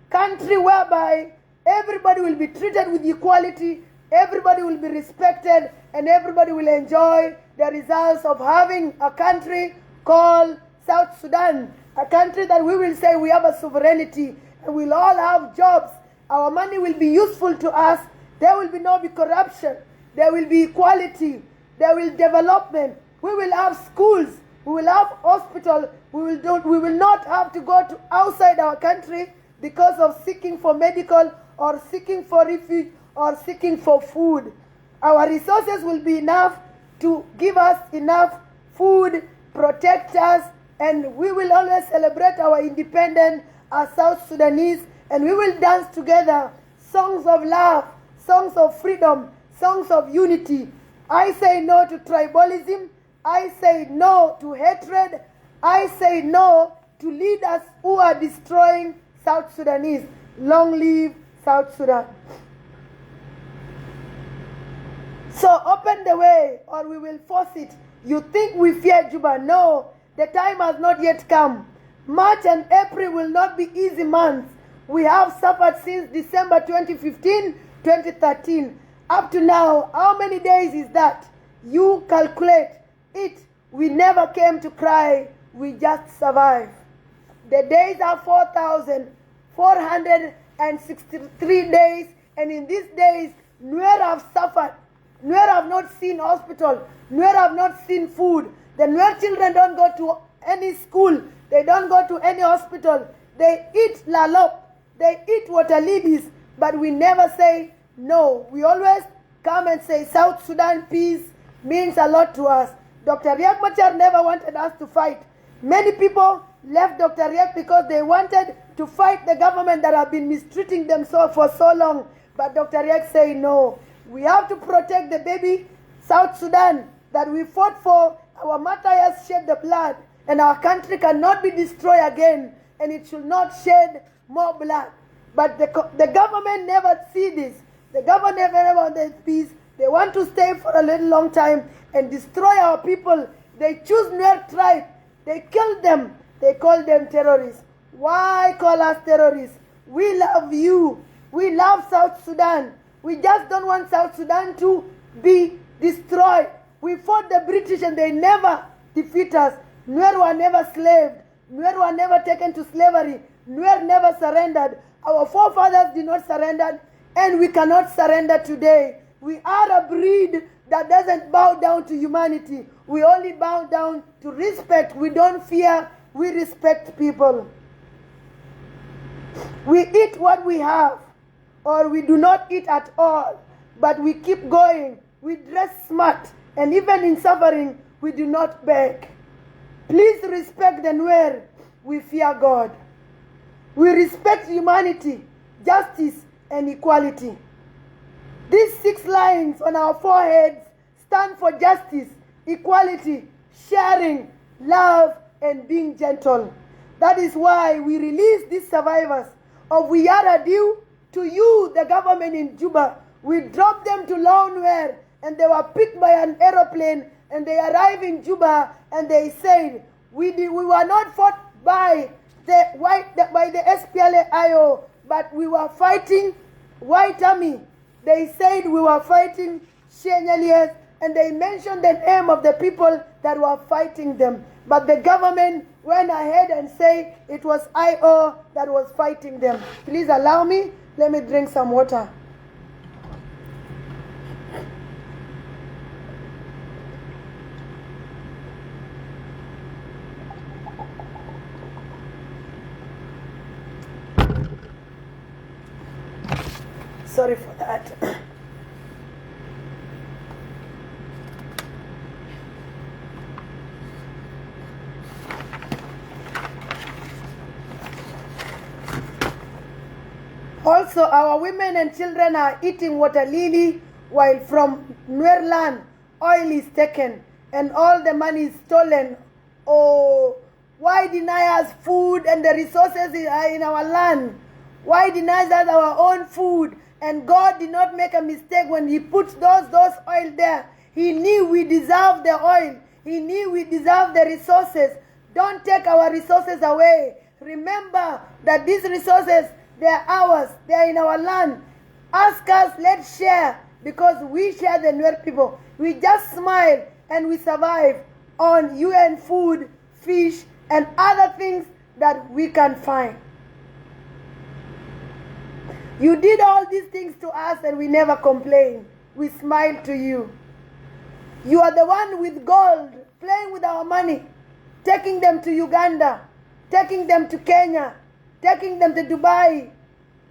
country whereby everybody will be treated with equality, everybody will be respected, and everybody will enjoy the results of having a country called South Sudan, a country that we will say we have a sovereignty and we'll all have jobs. Our money will be useful to us. There will no be corruption. There will be equality. There will development. We will have schools. We will have hospital. We will not have to go to outside our country because of seeking for medical or seeking for refuge or seeking for food. Our resources will be enough to give us enough food, protect us, and we will always celebrate our independence as South Sudanese, and we will dance together songs of love, songs of freedom, songs of unity. I say no to tribalism. I say no to hatred. I say no to leaders who are destroying South Sudanese. Long live South Sudan. So open the way or we will force it. You think we fear Juba? No, the time has not yet come. March and April will not be easy months. We have suffered since December 2015, 2013. Up to now, how many days is that? You calculate it. We never came to cry. We just survived. The days are 4,463 days. And in these days, Nuer have suffered. Nuer have not seen hospital. Nuer have not seen food. The Nuer children don't go to any school. They don't go to any hospital. They eat lalop. They eat water lilies. But we never say no. We always come and say South Sudan peace means a lot to us. Dr. Riek Machar never wanted us to fight. Many people left Dr. Riek because they wanted to fight the government that have been mistreating them for so long. But Dr. Riek said no. We have to protect the baby South Sudan that we fought for. Our martyrs shed the blood, and our country cannot be destroyed again, and it should not shed more blood. But the government never see this. The government never wanted peace. They want to stay for a little long time and destroy our people. They choose Nuer tribe. They kill them. They call them terrorists. Why call us terrorists? We love you. We love South Sudan. We just don't want South Sudan to be destroyed. We fought the British and they never defeat us. Nuer were never slaved. Nuer were never taken to slavery. Nuer never surrendered. Our forefathers did not surrender, and we cannot surrender today. We are a breed that doesn't bow down to humanity. We only bow down to respect. We don't fear. We respect people. We eat what we have, or we do not eat at all, but we keep going. We dress smart, and even in suffering, we do not beg. Please respect the Nuer. We fear God. We respect humanity, justice, and equality. These 6 lines on our foreheads stand for justice, equality, sharing, love, and being gentle. That is why we release these survivors of Yaradu to you, the government in Juba. We dropped them to Lawnware, and they were picked by an aeroplane, and they arrived in Juba, and they said, we were not fought by the SPLA-IO, but we were fighting White Army. They said we were fighting Shenyaliers, and they mentioned the name of the people that were fighting them. But the government went ahead and said it was IO that was fighting them. Please allow me. Let me drink some water. Sorry for that. Also, our women and children are eating water lily, while from Nuer land, oil is taken and all the money is stolen. Oh, why deny us food and the resources are in our land? Why deny us our own food? And God did not make a mistake when He put those oil there. He knew we deserve the oil. He knew we deserve the resources. Don't take our resources away. Remember that these resources, they are ours. They are in our land. Ask us, let's share, because we share the Nuer people. We just smile and we survive on UN food, fish, and other things that we can find. You did all these things to us and we never complained. We smiled to you. You are the one with gold, playing with our money, taking them to Uganda, taking them to Kenya, taking them to Dubai,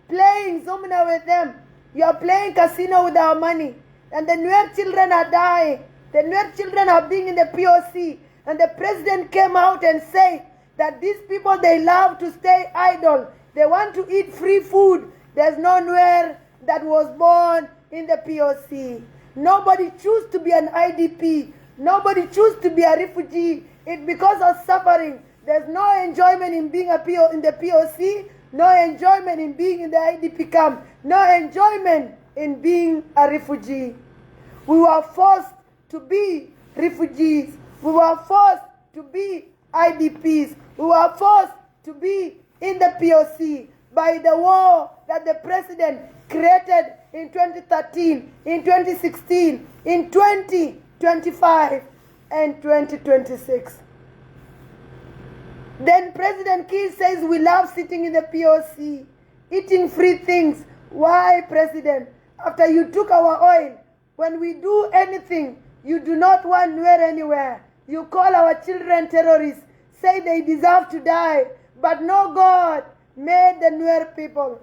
playing Zumina with them. You are playing casino with our money. And the Nuer children are dying. The Nuer children are being in the POC. And the president came out and said that these people, they love to stay idle. They want to eat free food. There's no Nuer that was born in the POC. Nobody choose to be an IDP. Nobody choose to be a refugee. It's because of suffering. There's no enjoyment in being in the POC. No enjoyment in being in the IDP camp. No enjoyment in being a refugee. We were forced to be refugees. We were forced to be IDPs. We were forced to be in the POC by the war that the president created in 2013, in 2016, in 2025, and 2026. Then President Kiir says we love sitting in the POC, eating free things. Why, President? After you took our oil, when we do anything, you do not want Nuer anywhere. You call our children terrorists, say they deserve to die, but no God made the Nuer people.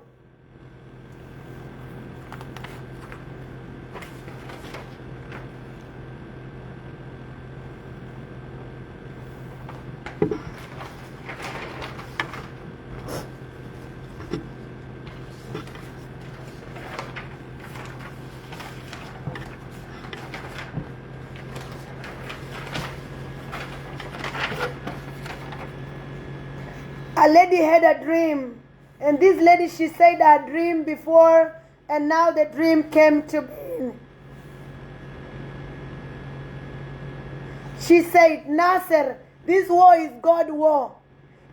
A lady had a dream, and this lady, she said her dream before, and now the dream came to be. She said, Nasser, this war is God war,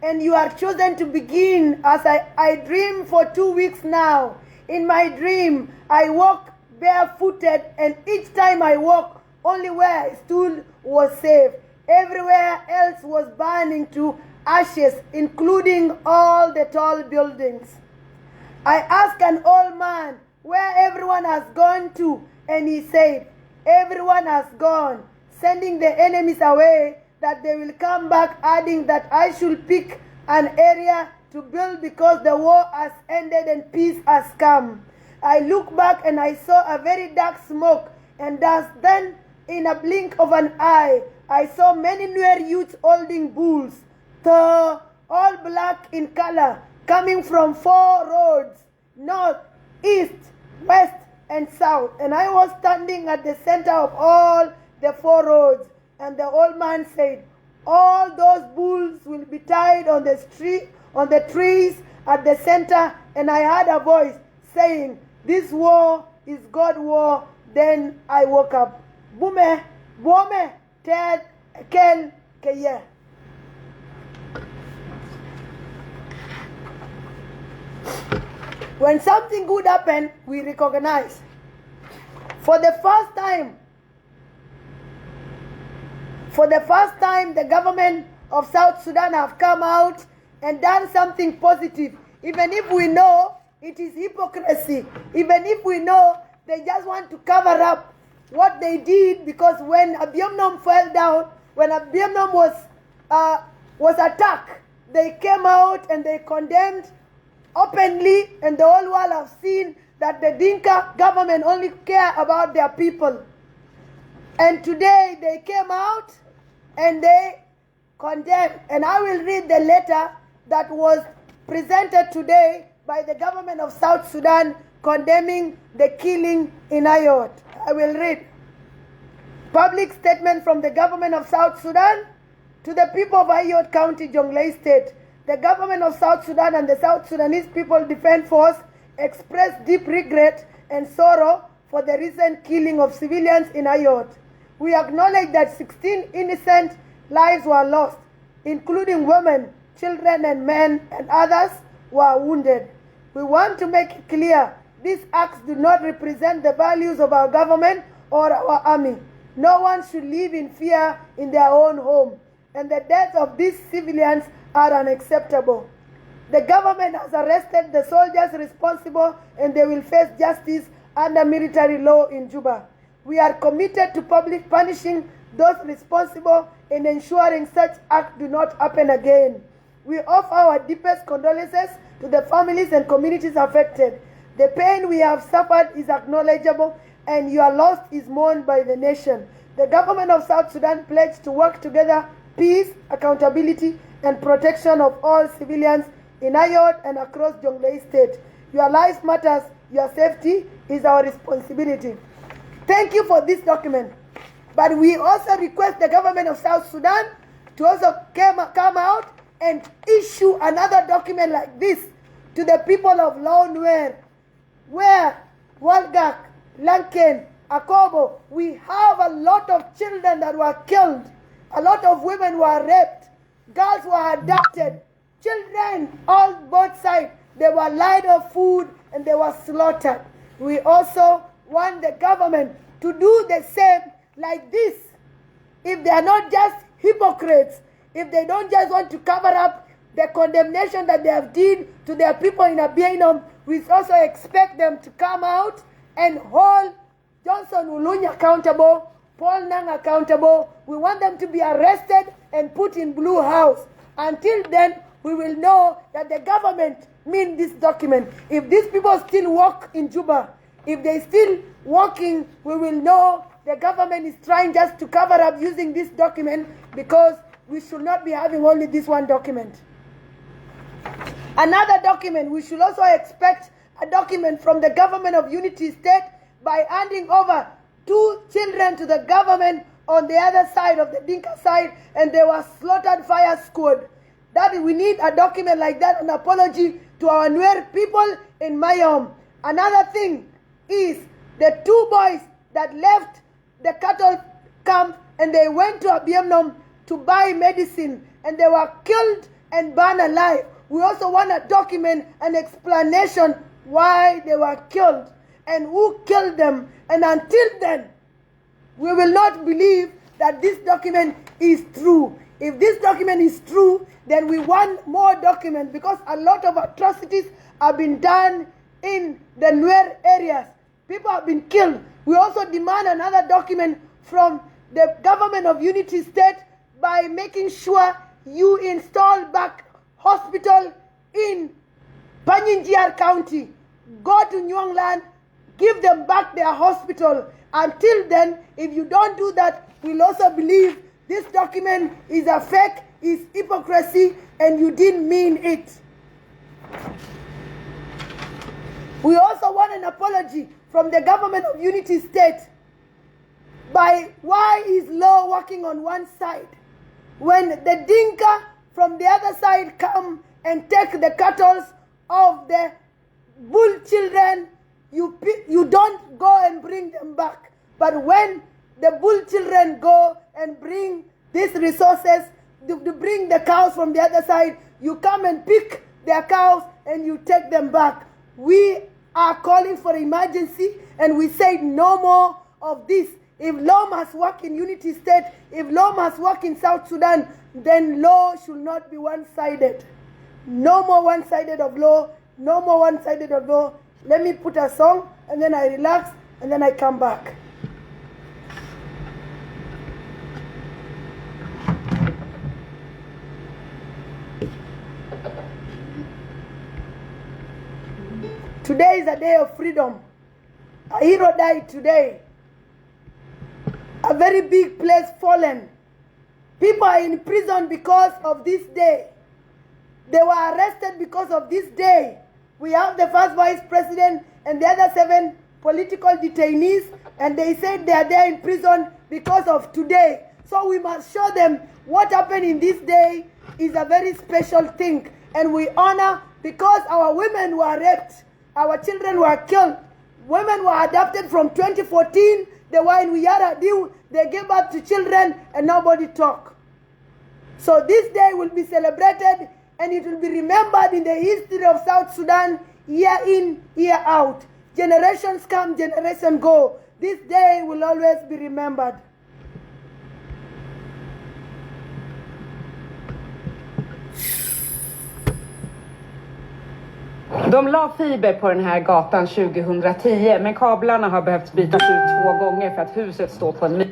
and you are chosen to begin as I dream for 2 weeks now. In my dream, I walk barefooted, and each time I walk, only where I stood was safe. Everywhere else was burning to ashes, including all the tall buildings. I asked an old man where everyone has gone to, and he said, everyone has gone, sending the enemies away, that they will come back, adding that I should pick an area to build because the war has ended and peace has come. I looked back and I saw a very dark smoke and dust. Then, in a blink of an eye, I saw many Nuer youths holding bulls, all black in color, coming from 4 roads, north, east, west, and south. And I was standing at the center of all the 4 roads. And the old man said, all those bulls will be tied on the trees at the center. And I heard a voice saying, this war is God war. Then I woke up. Bume, buome, ted, ken, keye. When something good happens, we recognize. For the first time, the government of South Sudan have come out and done something positive. Even if we know it is hypocrisy, even if we know they just want to cover up what they did, because when Abiomnom fell down, when Abiomnom was attacked, they came out and they condemned openly, and the whole world have seen that the Dinka government only care about their people. And today they came out and they condemned. And I will read the letter that was presented today by the government of South Sudan condemning the killing in Ayot. I will read. Public statement from the government of South Sudan to the people of Ayot County, Jonglei State. The government of South Sudan and the South Sudanese People Defense Force express deep regret and sorrow for the recent killing of civilians in Ayot. We acknowledge that 16 innocent lives were lost, including women, children, and men, and others were wounded. We want to make it clear these acts do not represent the values of our government or our army. No one should live in fear in their own home, and the deaths of these civilians are unacceptable. The government has arrested the soldiers responsible, and they will face justice under military law in Juba. We are committed to public punishing those responsible and ensuring such acts do not happen again. We offer our deepest condolences to the families and communities affected. The pain we have suffered is acknowledgeable, and your loss is mourned by the nation. The government of South Sudan pledged to work together, peace, accountability, and protection of all civilians in Ayod and across Jonglei State. Your lives matters. Your safety is our responsibility. Thank you for this document. But we also request the government of South Sudan to also come out and issue another document like this to the people of Lawnware, where Walgak, Lanken, Akobo, we have a lot of children that were killed. A lot of women were raped. Girls were abducted. Children, all both sides, they were lied of food and they were slaughtered. We also want the government to do the same like this. If they are not just hypocrites, if they don't just want to cover up the condemnation that they have did to their people in Abienum, we also expect them to come out and hold Johnson Ulunya accountable, Paul Nang accountable. We want them to be arrested and put in Blue House. Until then, we will know that the government mean this document. If these people still walk in Juba, if they still walking, we will know the government is trying just to cover up using this document, because we should not be having only this one document. Another document, we should also expect a document from the government of Unity State by handing over 2 children to the government on the other side of the Dinka side, and they were slaughtered fire squad. That we need a document like that, an apology to our Nuer people in Mayom. Another thing is the 2 boys that left the cattle camp and they went to Abiemnom to buy medicine, and they were killed and burned alive. We also want to document an explanation why they were killed and who killed them. And until then, we will not believe that this document is true. If this document is true, then we want more documents, because a lot of atrocities have been done in the Nuer areas. People have been killed. We also demand another document from the government of Unity State by making sure you install back hospital in Panyinjiar County. Go to Nyongland, give them back their hospital. Until then, if you don't do that, we'll also believe this document is a fake, is hypocrisy, and you didn't mean it. We also want an apology from the government of Unity State by why is law working on one side when the Dinka from the other side come and take the cattle of the bull children. You don't go and bring them back. But when the bull children go and bring these resources, to bring the cows from the other side, you come and pick their cows and you take them back. We are calling for emergency, and we say no more of this. If law must work in Unity State, if law must work in South Sudan, then law should not be one-sided. No more one-sided of law, no more one-sided of law. Let me put a song, and then I relax, and then I come back. Today is a day of freedom. A hero died today. A very big place fallen. People are in prison because of this day. They were arrested because of this day. We have the first vice president and the other 7 political detainees, and they said they are there in prison because of today. So we must show them what happened in this day is a very special thing. And we honor, because our women were raped, our children were killed, women were adopted from 2014 The wine we are due, they give birth to children and nobody talk. So this day will be celebrated and it will be remembered in the history of South Sudan, year in, year out. Generations come, generations go. This day will always be remembered. De la fiber på den här gatan 2010, men kablarna har behövt bytas ut 2 gånger för att huset står på en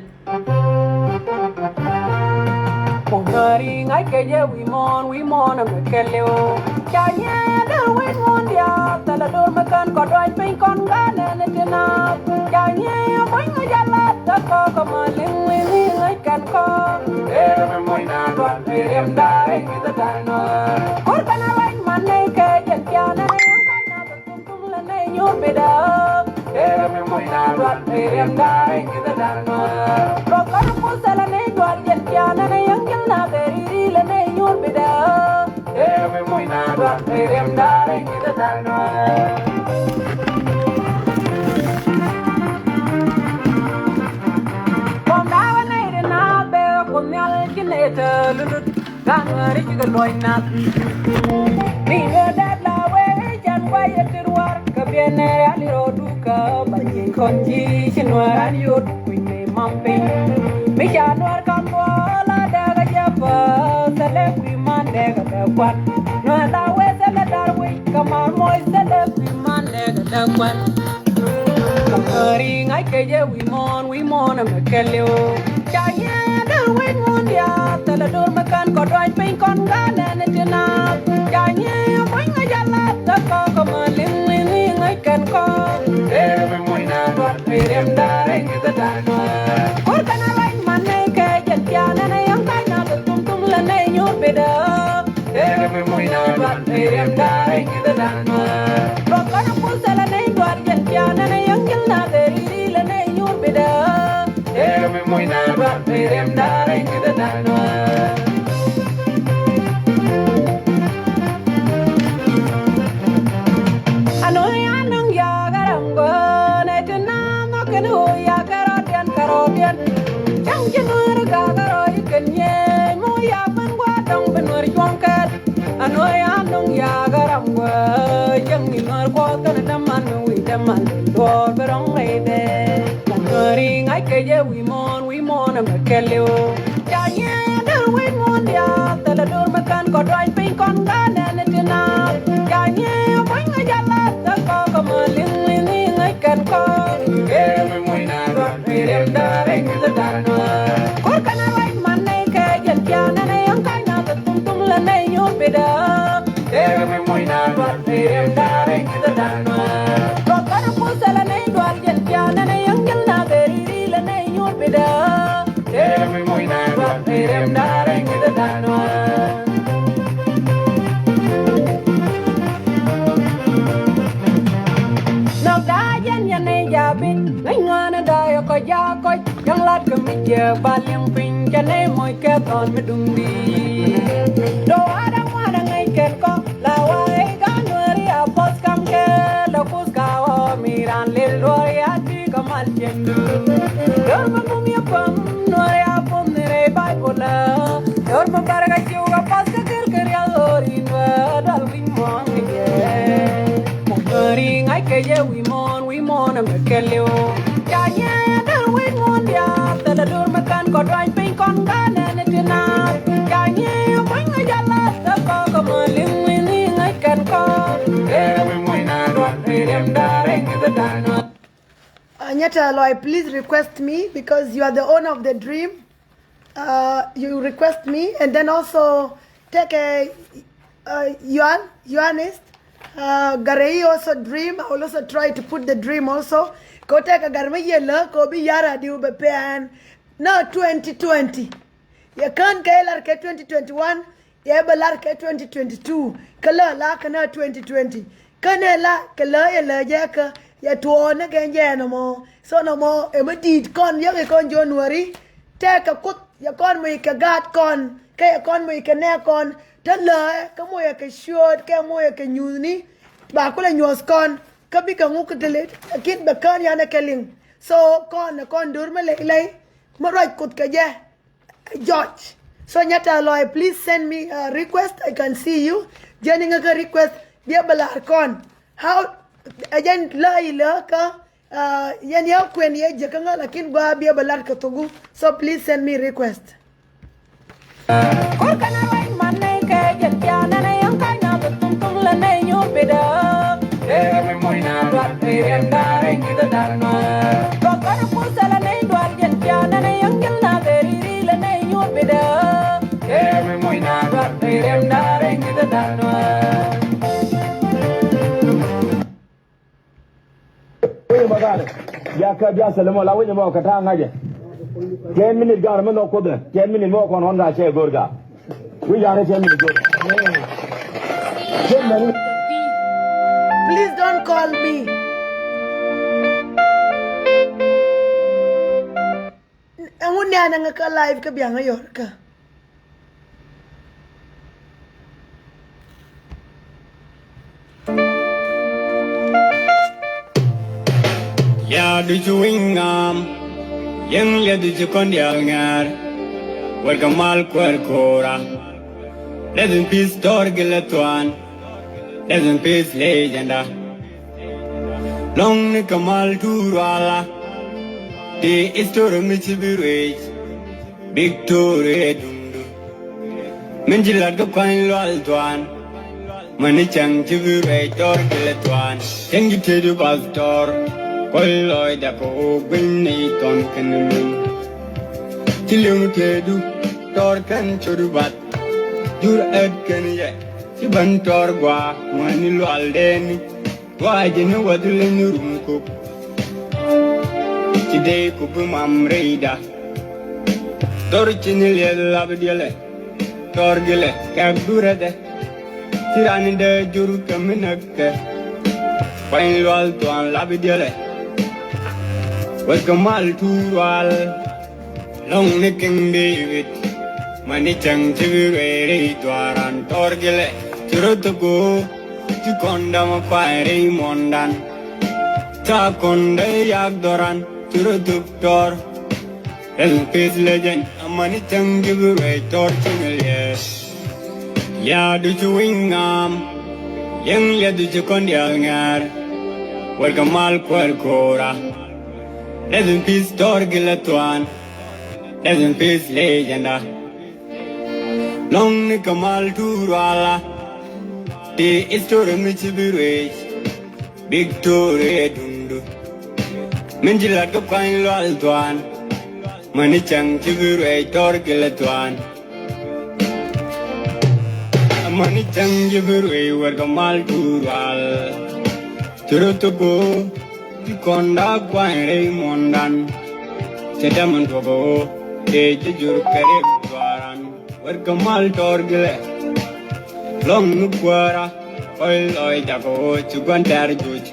Anyata Aloy, please request me because you are the owner of the dream. You request me, and then also take a Yuanist. Garei also dream. I will also try to put the dream also. Go take a garmayela, go be yara di ubepan. Now 2020. You can't get 2021. You have a 2022. Kala la kana 2020. Kana la kala ela jaka. Ya tuone kenje no mo. So no mo emedit kon ya kon January. Take a kut ya kon mo ikagat kon. Kaya kon mo ikane kon. Tala ka mo ya ka short ka mo ya ka nyuni. Ba ko la nyos kon. Ka bi ka ngu ka delet. Kit ba kan ya na keling. So con dur me lay right kut kaje George. So nyata loy, please send me a request. I can see you. Jenning a request. Dia belar con. How ajan lay ka yan yaw kwen ye jakanga lakin gwa bia belar ka tugu. So please send me request. Or can I write my name? Get down and I am kind of a tum la name you better. Me moina dot me and I get the dana. Go gonna put the name to get down and I am gonna very real name you better. Me moina dot me and I get the dana. Ya ka biya salamo la wani ba ka ta ngaje 10 minutes gar me no ko de 10 minutes mo kon honda che gorga wi ya re 10 minutes gorga Please don't call me. Ang unya na nga live ka biya ngayon ka. Ya du chuingam yang le du chukondial ngar warkamal kora Legend peace Gile Thon Legend peace legenda long ni kamal turala the history michibirage victory dundu menjilat ko kain lal Thon mani chang chibirage Gile Thon tengi tedu pastor Koloy da ko gwini ton kanumi Tilung tedu tor kan churubat Jur ed kan ye Siban tor gwa Mwani lo aldeni Gwa jenu waduleni rumko Chide kubu mamreida Tor chini liye labdiele Tor gile kak durade Tirani de juru kaminakke Pain lo al tuan labdiele Welcome to all Long King David Manichang Chivere Dwaran Torgile Chirotugo Chikondam Fire Mondan Chakonde Yagdoran Chirotuk Tor El Peace Legend Manichang Chivere Torchimil yes Yadu Chuingam Yang Yadu Chikondiangar Welcome al Kora Legend peace Gile Thon Legend peace legenda Long ni kamal turala The history michibirage Victory dundu Menjilat ko kain lal Thon Mani chang chibirage Gile Thon Mani chang chibirage warkamal tural Churutugo Konda kwaere mondan Sedaman togo Jujur kare dwaran Warkamal torgile Long nukwara Oil oi jako Chugantar juj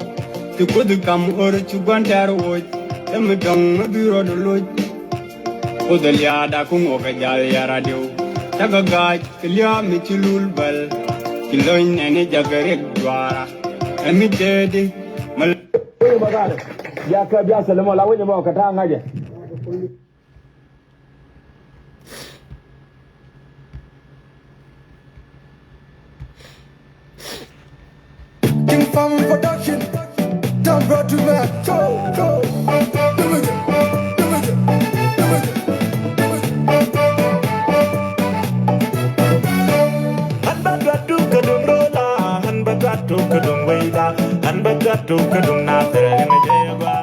Chukudu kam or chugantar woj Temidong mabiro duluj Udaliada kung okajal ya radio Tagagaj Kilya michilul bal Kiloin ene jagarek dwara Emidedi Mal Ya ka biya salamo la wani ba ka ta ngaje King Farm Production, Thon brought to back. Go. Hanbagatu kadung rola, hanbagatu kadung weida, hanbagatu kadung Naath lena jeba,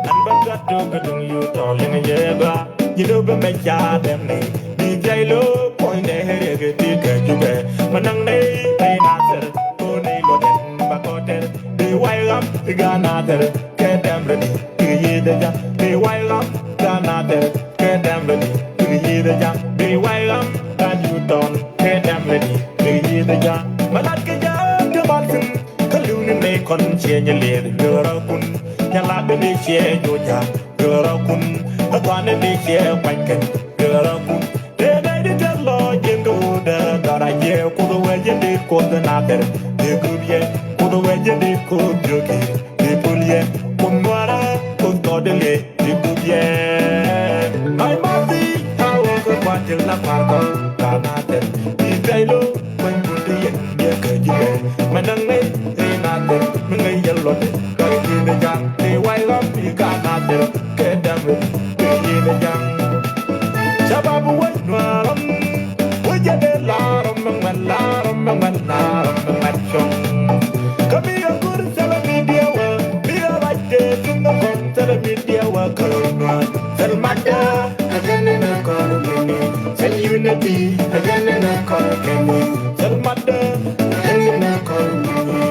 hanbagatu kadung yuto lena jeba. You know be me ya dem ne, di Gile point de herege di kajube, manang ne ay Naath, ko ne lo den bakotel, di wailam ga Naath, ke dem ready, di yedeja, di wailam ga Naath, ke dem ready, di yedeja, di wailam ga yuton, ke dem ready. The young Malaka Malkin, Kalun may contain your lady, Gurakun, Yalabi share your young, Gurakun, a quantity share Wankin, Gurakun. They made it a law into the Daraye, Kudu did call the Nather, the good yet, Kudu did call Joki, the Pulia, Kumara, put God in it, you could yeah. My mother, how could what till the park of Kanate? If they look when you do it, you could you get. Mananay, they not there, Mingay yellow, got in the jam, they wild up, you got not there, get them in the jam. Shababu was norum, would you get larum and larum and larum and chum? Come here, good telemedia work, be a right there to the phone, telemedia work, tell Mada, again in a colony, tell unity, again in a colony, tell Mada, again in a colony.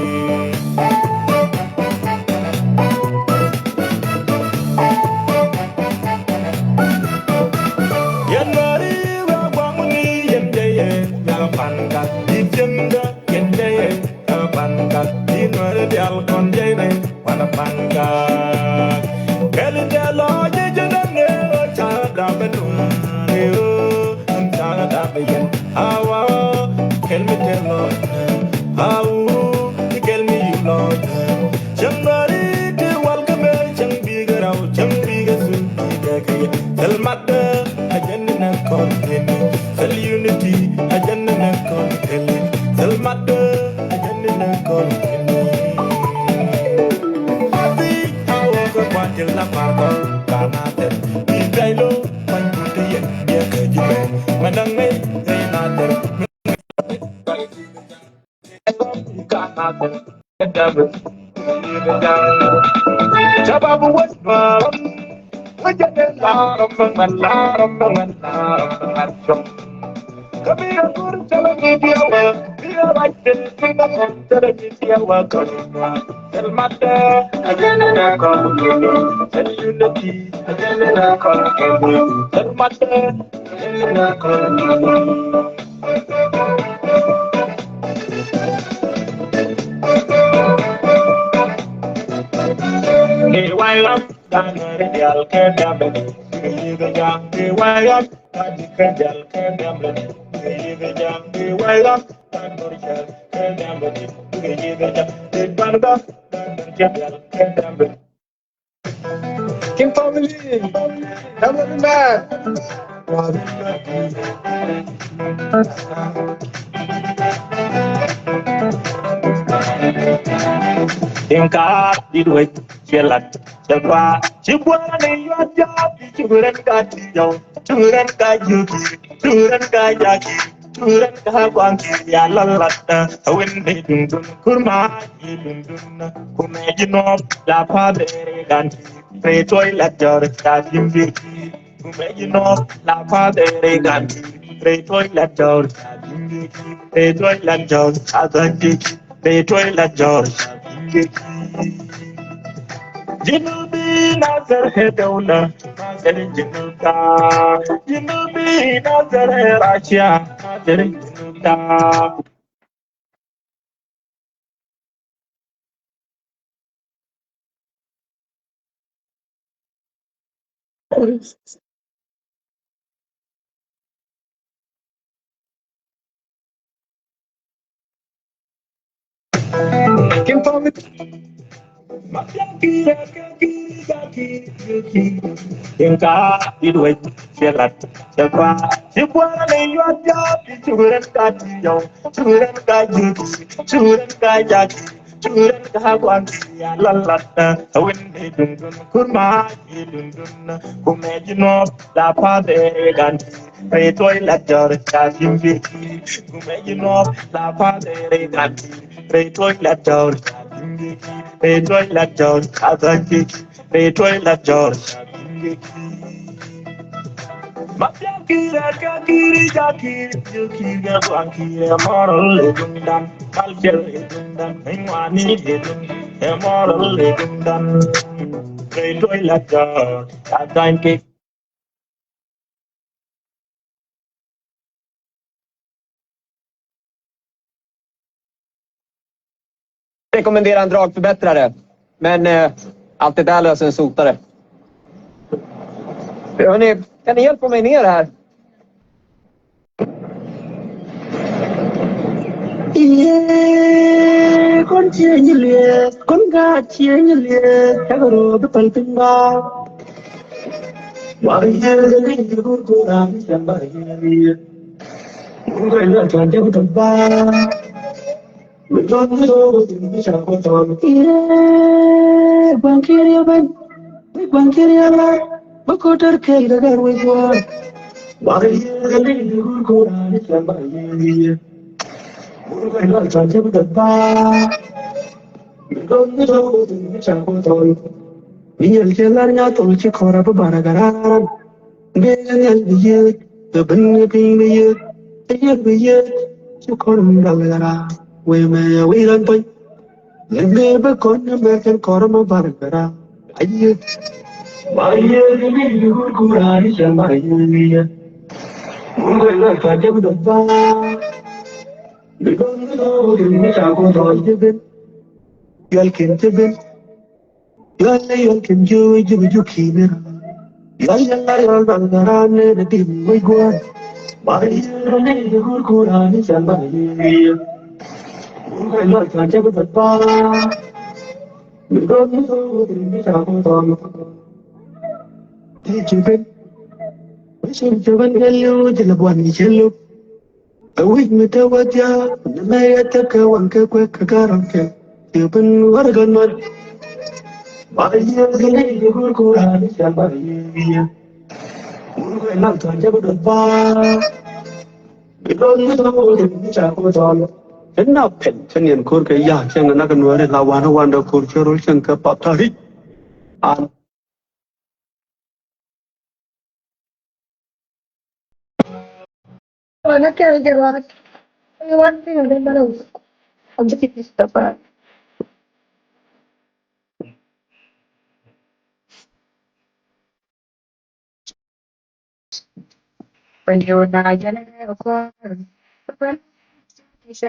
Kim family, hello man. Inka didwek chelat chapa chibwana ne yaja churan ka tiyo churan ka yuki churan ka yaki churan ka kwangi ya lalata awin de dundun kurma dundun kumejino la pade ganti pre toilet jor ka timbi kumejino la pade ganti pre toilet jor ka timbi pre toilet jor adanti pre toilet jor Jinubi Nazar Hedona, Nazar Jinuka, Jinubi Nazar Racha, Nazar Jinuka. Kim Pamit. Inka didwek chelat chapa chibwana ne yaja churan ka tiyo churan ka yuki churan ka yaki churan ka kwangi ya lalata awin de dundun kurma dundun kumejino la pade ganti pre toilet jor ka timbi kumejino la pade ganti pre toilet jor pre toilet jor adanti pre toilet jor Makira kakiri jakiri yukiri wakiri moral legundam culture legundam ingwani legundam moral legundam pre toilet jor adanti. Rekommendera en dragförbättrare. Men allt det där löser en sotare. Hörrni, kan ni hjälpa mig ner här? con chia như liệt con gà chia như liệt chắc rồi biết phần tinh ba bởi vì cái gì cũng cố gắng chẳng bởi vì muốn quay lại toàn theo tầm ba mình luôn với tôi tình chẳng có toàn quang kia bên quang kia lại bất cứ trở cái đã gần với tôi bởi vì cái gì cũng cố gắng chẳng bởi vì muốn quay lại toàn theo tầm ba mình luôn với tôi tình chẳng có toàn Biar jalannya tol cikora bebaragaran, bengal biyut, tebennya ping biyut, ayak biyut, cikora mengalagara, we me we lan pay, lebe bekon American kora bebaragara, ayut, bayut ini yukur kurari sama ayut, mungkin lah pada berdoa, bekon itu ini cakup tol jebin, jual kentebin. Yalla kim ju ju kina yalla yalla garane de tim mai gwa bai ne de gur kura ni samba ni kai lo ta ja ba pa mi go ni so de ni ta ko to ti ju ben wi ju ben galu de la bwan ni chelu awi mi ta wa ja na me ta ka wan ka kwa ka garan ke ju ben war gan man bai ne de gur kura ni samba ni Mungkin lang tuan jago doa, itu ni jago doa. Enna pen, cenyen kur ke ya, cengen nak nuare lawan wanda kur cerul ceng ke pap tarik. An. Mana kaya jalan? One thing ada mana? Objektif itu apa? Penjualan aja nih apa? Apa? Bisa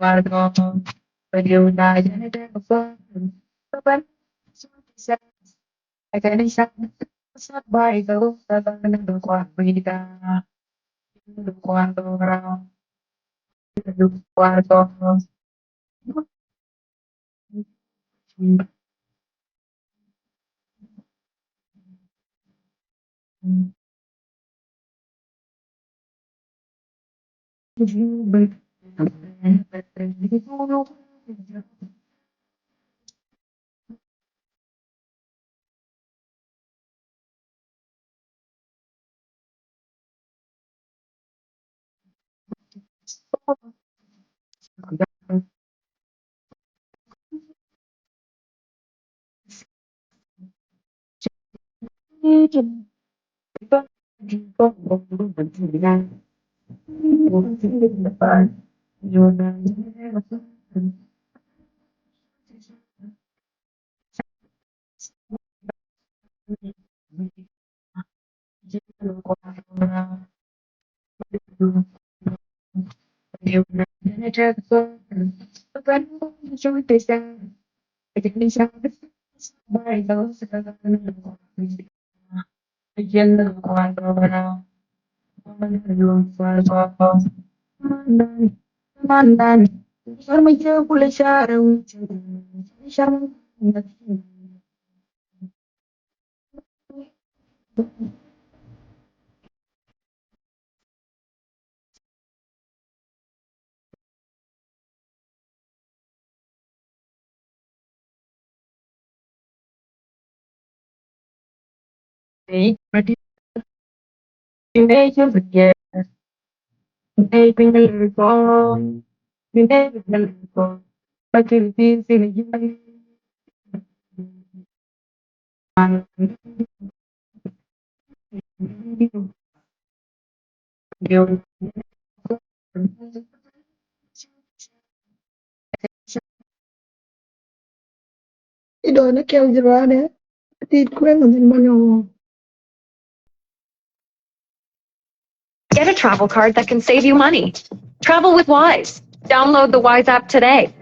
warga penjualan aja nih apa? Apa? Bisa akan bisa saat baik kalau datang dengan dukungan kita dukungan orang dukungan orang mandan Farmacia boleh cara cara berarti ini juga ini pinggir kong ini pinggir kong pasti di sini Idona kêu gì đấy, thì quen rồi mình bao nhiêu. Get a travel card that can save you money. Travel with Wise. Download the Wise app today.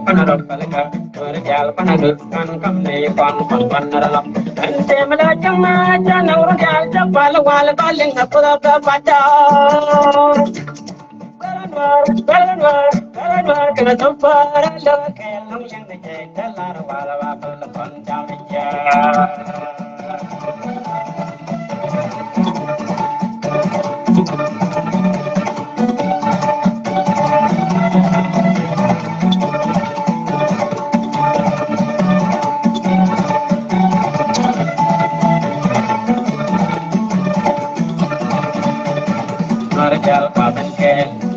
panadol palaka tor jal panadol kan kam ne kon panadol ante mala jama jana ur jal jabal wal baleng apura pada Baranwar kana tampara lo kelam yang ne dalar wala wala kon jamija Norjal patenke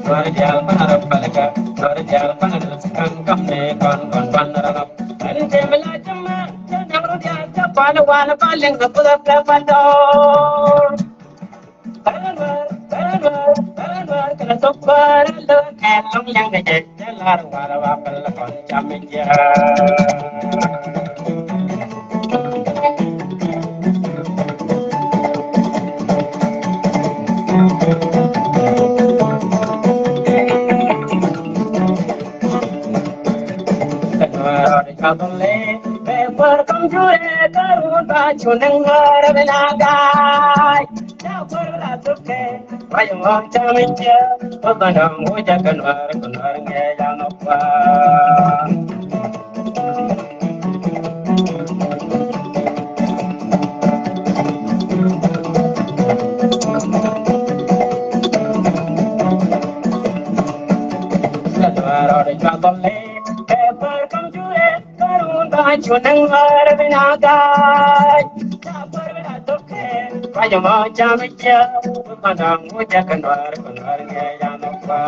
Norjal panarap palaka Norjal panarap kam ne kon panarap ante mala jama janang rodya japal wala baleng apura pando Baranwar kana tampara lo kelam yang ne dalar wala wala kon jamija Kadole paper kamjure karun baju nengar belagai japur ratuke rayong chamija pabandang hoja kanwar ngejang apa kadole paper kamjure baju nengar binagai japur ratuke rayong chamija pabandang hoja kanwar ngejang apa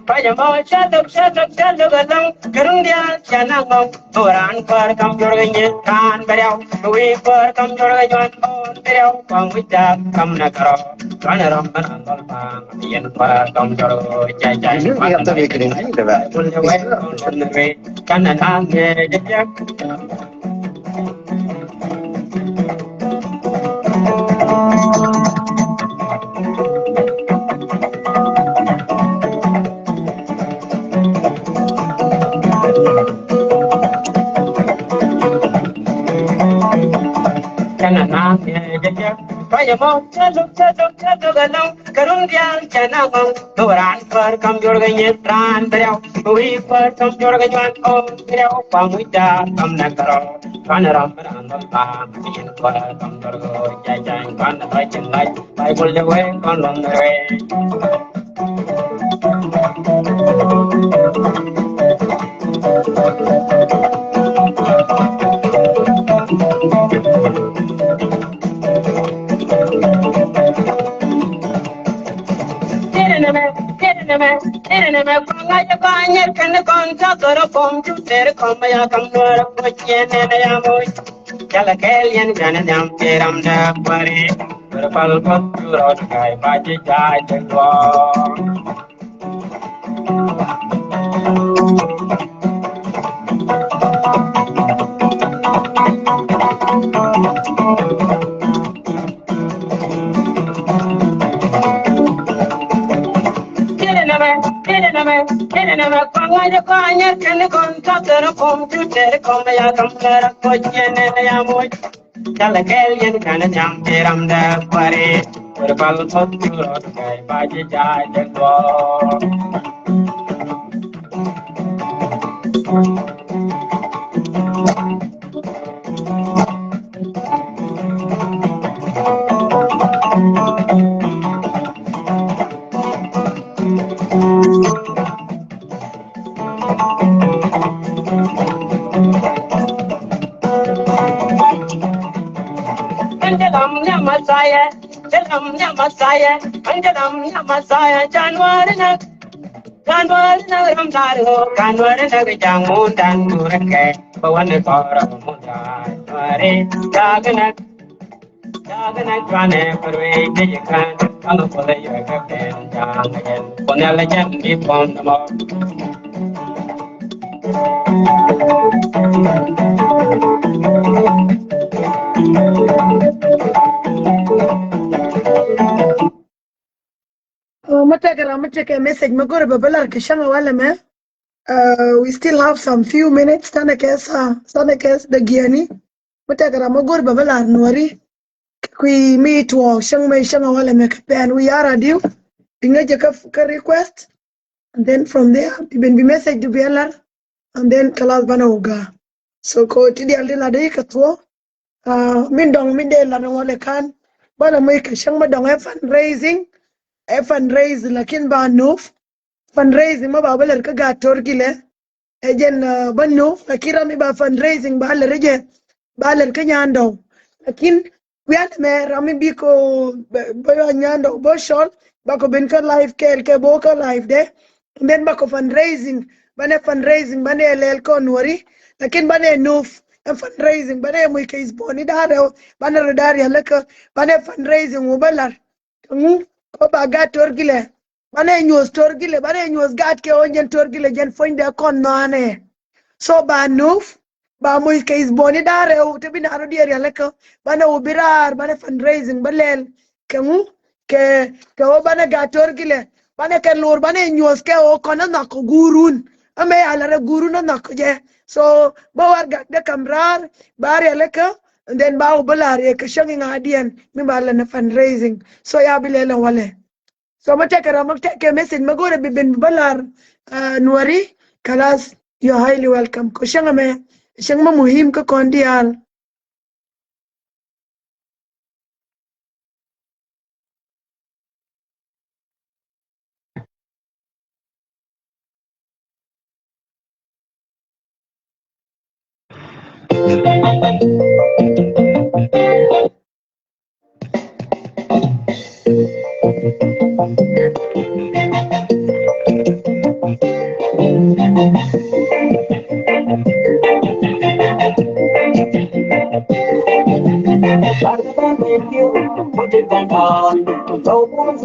Paya mau chatuk galang kerung dia chana ngom turan per kam jorganye kan beriau we per kam jorganye on beriau pang wita kam nakaro kan ram panandol pang yen per kam jorgo jai jai kan ta bikin ini deba pun we kan nang je Paya mau chatuk galang kerung dia chana ngom turan per kam jorganye tran beriau we per kam jorganye on beriau pang wita kam nakaro kan ram panandol pang yen per kam jorgo jai jai kan ta chengai bai bol de we kan lom de we Tere konga ya banyer kan kon ta toro pom tu tere koma ya kam nora poche ne ya moy jala kelien jana jam teram da pare berpal pot ro kai baje jai jengwa Tere nama konga ya banyer kan kon ta toro pom tu tere koma ya kam nora poche ne ya moy jala kelien jana jam teram da pare berpal pot ro kai baje jai jengwa Masaya January na ramdaro January na jangun dan murake bawan kora mudai mare jagana Jagan I run every day you can. I'm a follow you again. Jang again. When I let you keep on the mark. Mataka a message. Magora babalar kishanga wala me. We still have some few minutes. Sana kes the giani. Mataka magora babalar nuari. We meet wa shanga wala me kapan. We are radio. Ingaja ka request. And then from there, even be message to BLR. And then kalas bana uga. So ko tidi aldila dai katwo. Min dong min de la wale kan. Bana mai kashang madong fundraising. Fundraise lakin ba nuf. Fundraising ma babal ka ga torgile ejen banno lakira mi ba fundraising ba la reje ba la ka nyando lakin wian me rami bi ko ba nyando bo shol ba ko ben ka live ke bo ka live de then ba ko fundraising bane lel ko nori lakin bane nuf fundraising bane mu ke isboni daro bane rodari halaka bane fundraising ubalar ko ba ga torgile bane news torgile bane news gat ke onjen torgile jen fonde kon nane so ba nuf ba muy ke is boni dare o te bina ro diari alaka bane ubirar bane fundraising balel ke o bane ga torgile bane ke lor bane news ke o kon na ko gurun ame ala re gurun na ko je so ba war ga de kamrar bari alaka and then ba ubalar e ke shangi ngadian mi bala na fundraising so ya bilela wale so mataka message magora bibin balar nuari kalas you're highly welcome ko shanga muhim ko kondial Put it back on, don't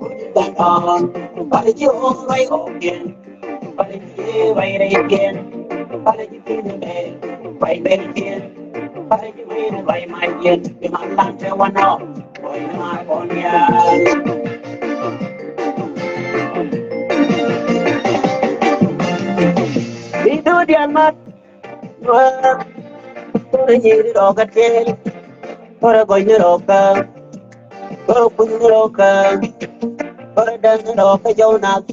put it back on, but you all right again, but you right again, but you feel the bed, right back again, but you made it right my again, you might like to one out, boy, my on ya. We do the mat, work, for a year dog at jail, for a boy, Roka, for a dozen of a Jonas,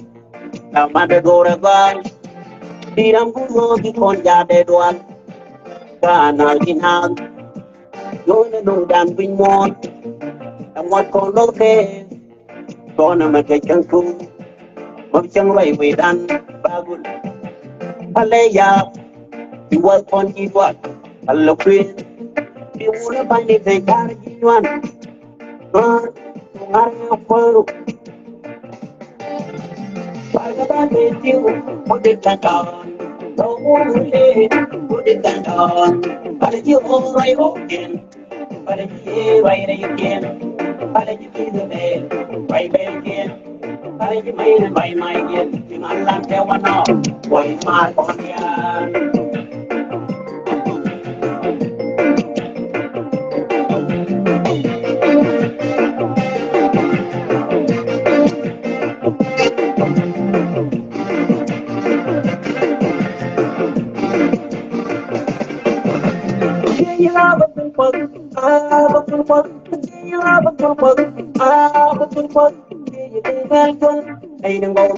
a mother go to God, Tiram Kumo, the Konja one, Kana in hand, no, no, damn been more, and what called okay, gonna make a young fool, but young way we done, Bagul, Alaya, you work on his what, a look in, you would find it a carriage one. Put it back on, put it back on, but you all right again, but you right again, but you feel the bed, right back again, but you made it by my again, you might like that one off, boy, my on ya. Hãy đừng bỏ lỡ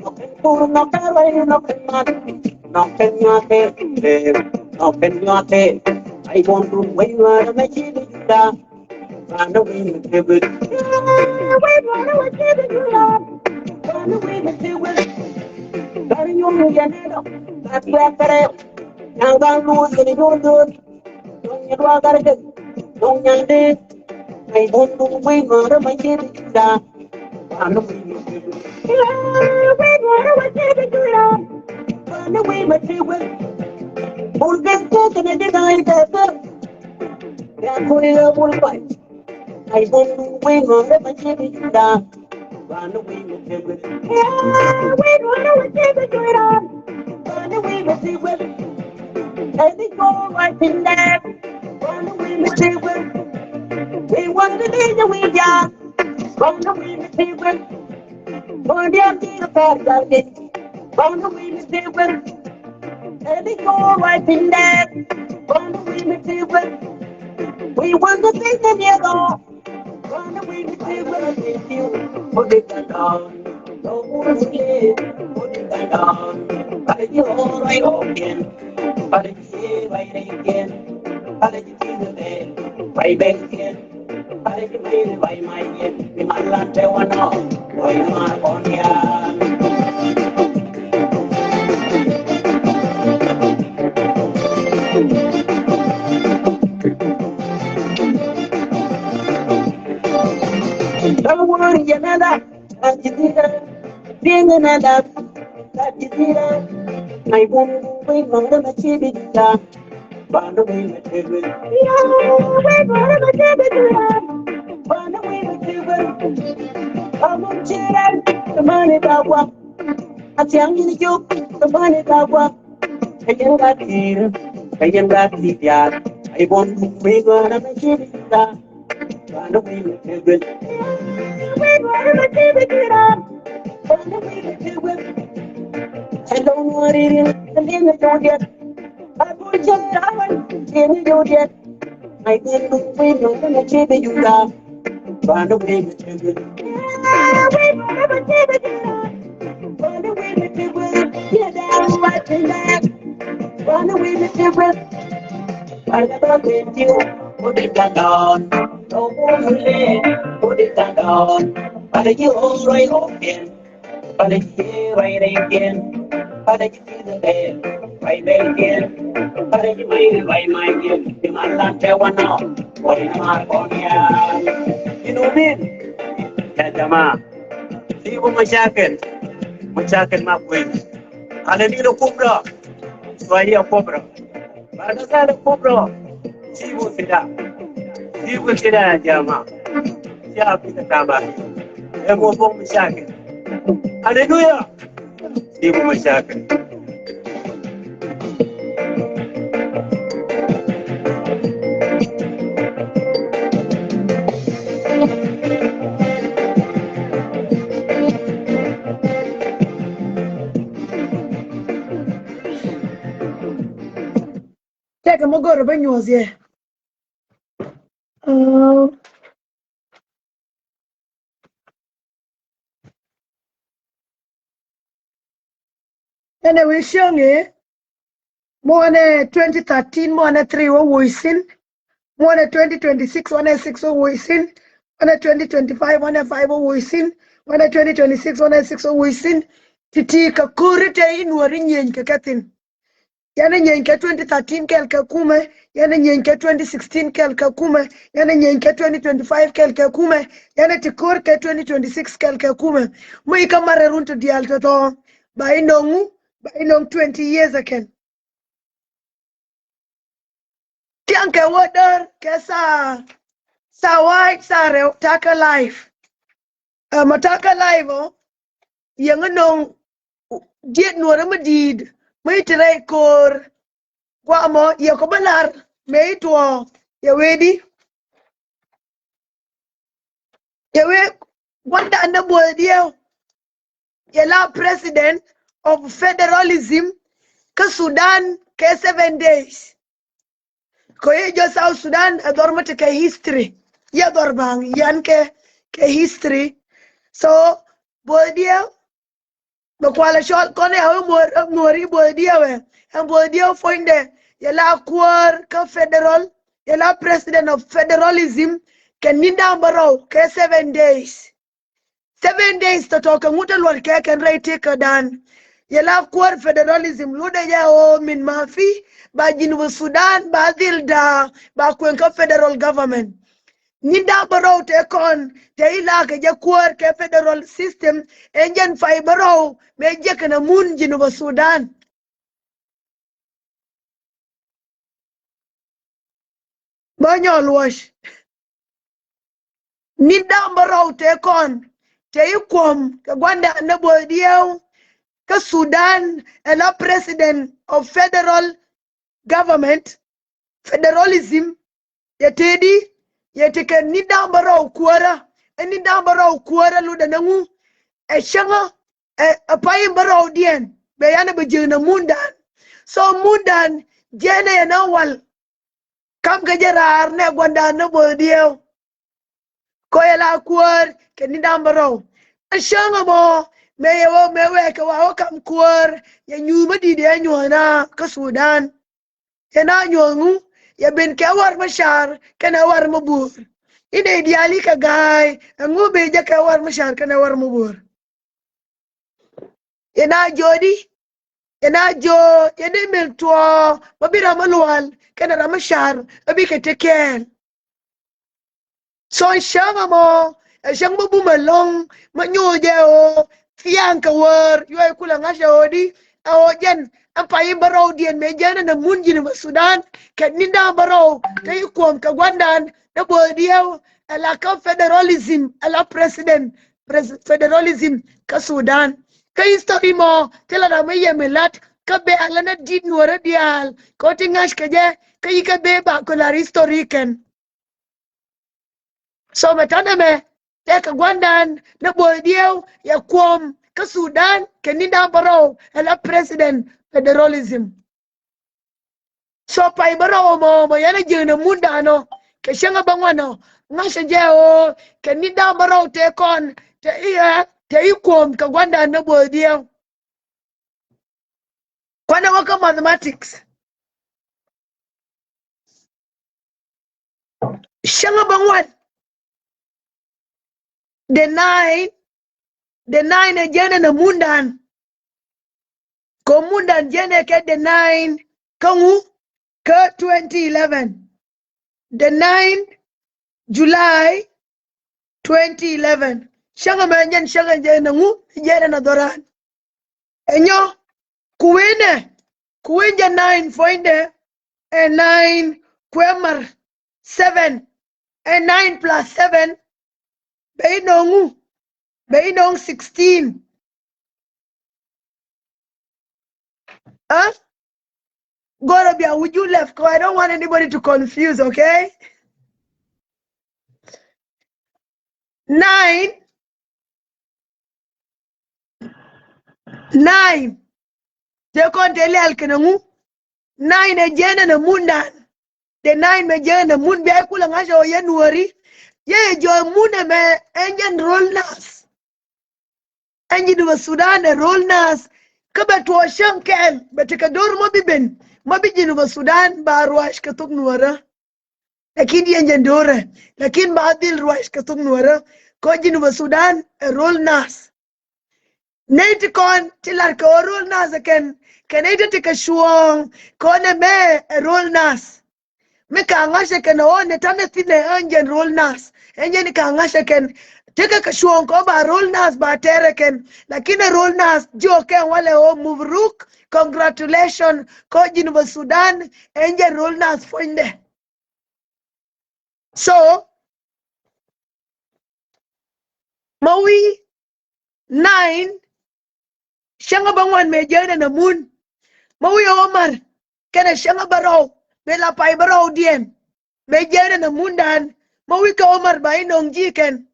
những I won't wait on the chicken you down. Run away with it. Yeah, we run away with it. Run away with it. And it go right in there. Run away with it. We want to be the way down. Run away with it. Run down to the park. Run away with it. And it go right in there. Run away with it. We want to be the way down. Run away with it. Put it down. No more sleep. Put it down. But you all right again. But it's right again. But it's the day. Right back again. But it's made by my head. In my land, I want to know. Why am I on here? Don't worry, another. That you did it. Being another. That you did it. I won't wait for the chicken. Run away with it. Yeah, wait for the chicken. Run away with it. I'm on chicken. The money that walk. I tell you, the money that walk. I got here. I got here. I won't wait for the chicken. Run away with it. Wait for the chicken. Run away with it. I don't want it in. And then I don't get. I put your down. And you don't get. I can't wait for the chicken. You got. Run away with it. Wait for the chicken. Run away with it. Get down right in there. Run away with it. I never with you. Put it down. No more sleep. Put it down. But you all right again. But it's here right again. But it's the day. Right back again. But it's made by my head. In my land, I want to know. What am I on here? You know me? يا جماعة سيبوا مشاكل ما كويس على نيلو كبرى شوية كبرى بعد ذلك كبرى سيبوا كده يا جماعة شعب تتابع مو مشاكل هللويا سيبوا مشاكل Take a mogor ben yozie. Anyway, shonge mo ane 2013 mo ane 3 wo woisin mo ane 2026 ane 6 wo woisin ane 2025 ane 5 wo woisin ane 2026 ane 6 wo woisin titi ka kurite inwari nyen ka katin yana nyen ka 2013 kel ka kume yana nyen ka 2016 kel ka kume yana nyen ka 2025 kel ka kume yana tikor ka 2026 kel ka kume mo ikamare runto dial to ba inong 20 years again. Tianke water kesa sa white sa re taka life. Mataka life oh yang nong diet nuara medid mai trai kor kwa mo ya ko balar mai to ya wedi ya we wanda na boy dia ya la president of federalism ka Sudan ke 7 days ko ye jo South Sudan adormate ke history ya dorbang yan ke history so boy dia no kwala shol kone hawo mori boy dia we and boy dia foinde ya la kwar ka federal ya la president of federalism ke ninda baro ke 7 days 7 days to talk ngutel wal ke ken rate ka dan ya la kwar federalism lude ya o min mafi ba jinu Sudan ba dilda ba kwen ka federal government ninda baro te kon te ila ke je kwar ke federal system enjen fay baro me je kana mun jinu Sudan ba nyol wash Ni dambaro te kon. Te ikwom ka gwanda na bodio ka Sudan ela president of federal government federalism yetedi yetike ni dambaro kuara ni dambaro kuara lu da nangu e shanga e payin baro dien be yana be jina mundan so mundan jene yana wal kam ga jarar ne gwanda na bodio ko yala kuar ke ni dambaro shanga mo meyewo mewe ke wa kam kuar ya nyuma di de nyona ka Sudan yana nyongu ya ben ke war mashar kana war mabur ine diali ka gai ngu be je ka war mashar kana war mabur yana jodi yana jo yana milto mabira malwal kana ramashar abi ke teken so shanga mo shang bu malong manyoje o fiang ka war yoy kula ngasha odi awojen ampai baro dien me jana na munji na Sudan ke ninda baro tay kom ka gwandan na bodio ala ka federalism ala president federalism ka Sudan ka history mo tela na me yemelat ka be ala na dit nuara dial ko tingash ka je ka yika be ba ko la historican so matana me te ka gwandan na bodio ya kom ka Sudan ke ninda baro ala president federalism so pai baro mo yana jina munda no ke shanga bangwano ngasha jeo ke ninda baro te kon te iya te ikom ka gwanda na bodio kwana waka mathematics shanga bangwan the nine jene na mundan ko mundan jene ke the 9 kangu ka 2011 the 9 July 2011 shanga manyan shanga jene ngu jene na doran enyo kuwinja 9 foinde and 9 kwemar 7 and 9 plus 7 Beidong 16 huh? Gorobia, would you left? Cause I don't want anybody to confuse, okay? 9 They can't tell you alkenangu 9 ejene na mundan the 9 mejene na mun be kula ngasho January ye jo mune me enjen rollnas enji du Sudan rollnas kabe to shankel betika dor mabiji nu Sudan ba ruash katuk nuara lakini enjen dore lakini baadil ruash katuk nuara ko jinu Sudan rollnas Nate kon tilar ko roll nas ken kenete tika shuong kone me roll nas me ka ngashe ken o ne tane tine enjen roll nas enjen ka ngashe ken tika ka shuong ko ba roll nas ba tere ken lakini roll nas jo ken wale o muvruk congratulations ko jinu Sudan enjen roll nas foinde so mawi 9 shanga bangwan me jene na mun mawi Omar kena shanga baro me la pai baro dien me jene na mun dan mawi ka Omar ba inong jiken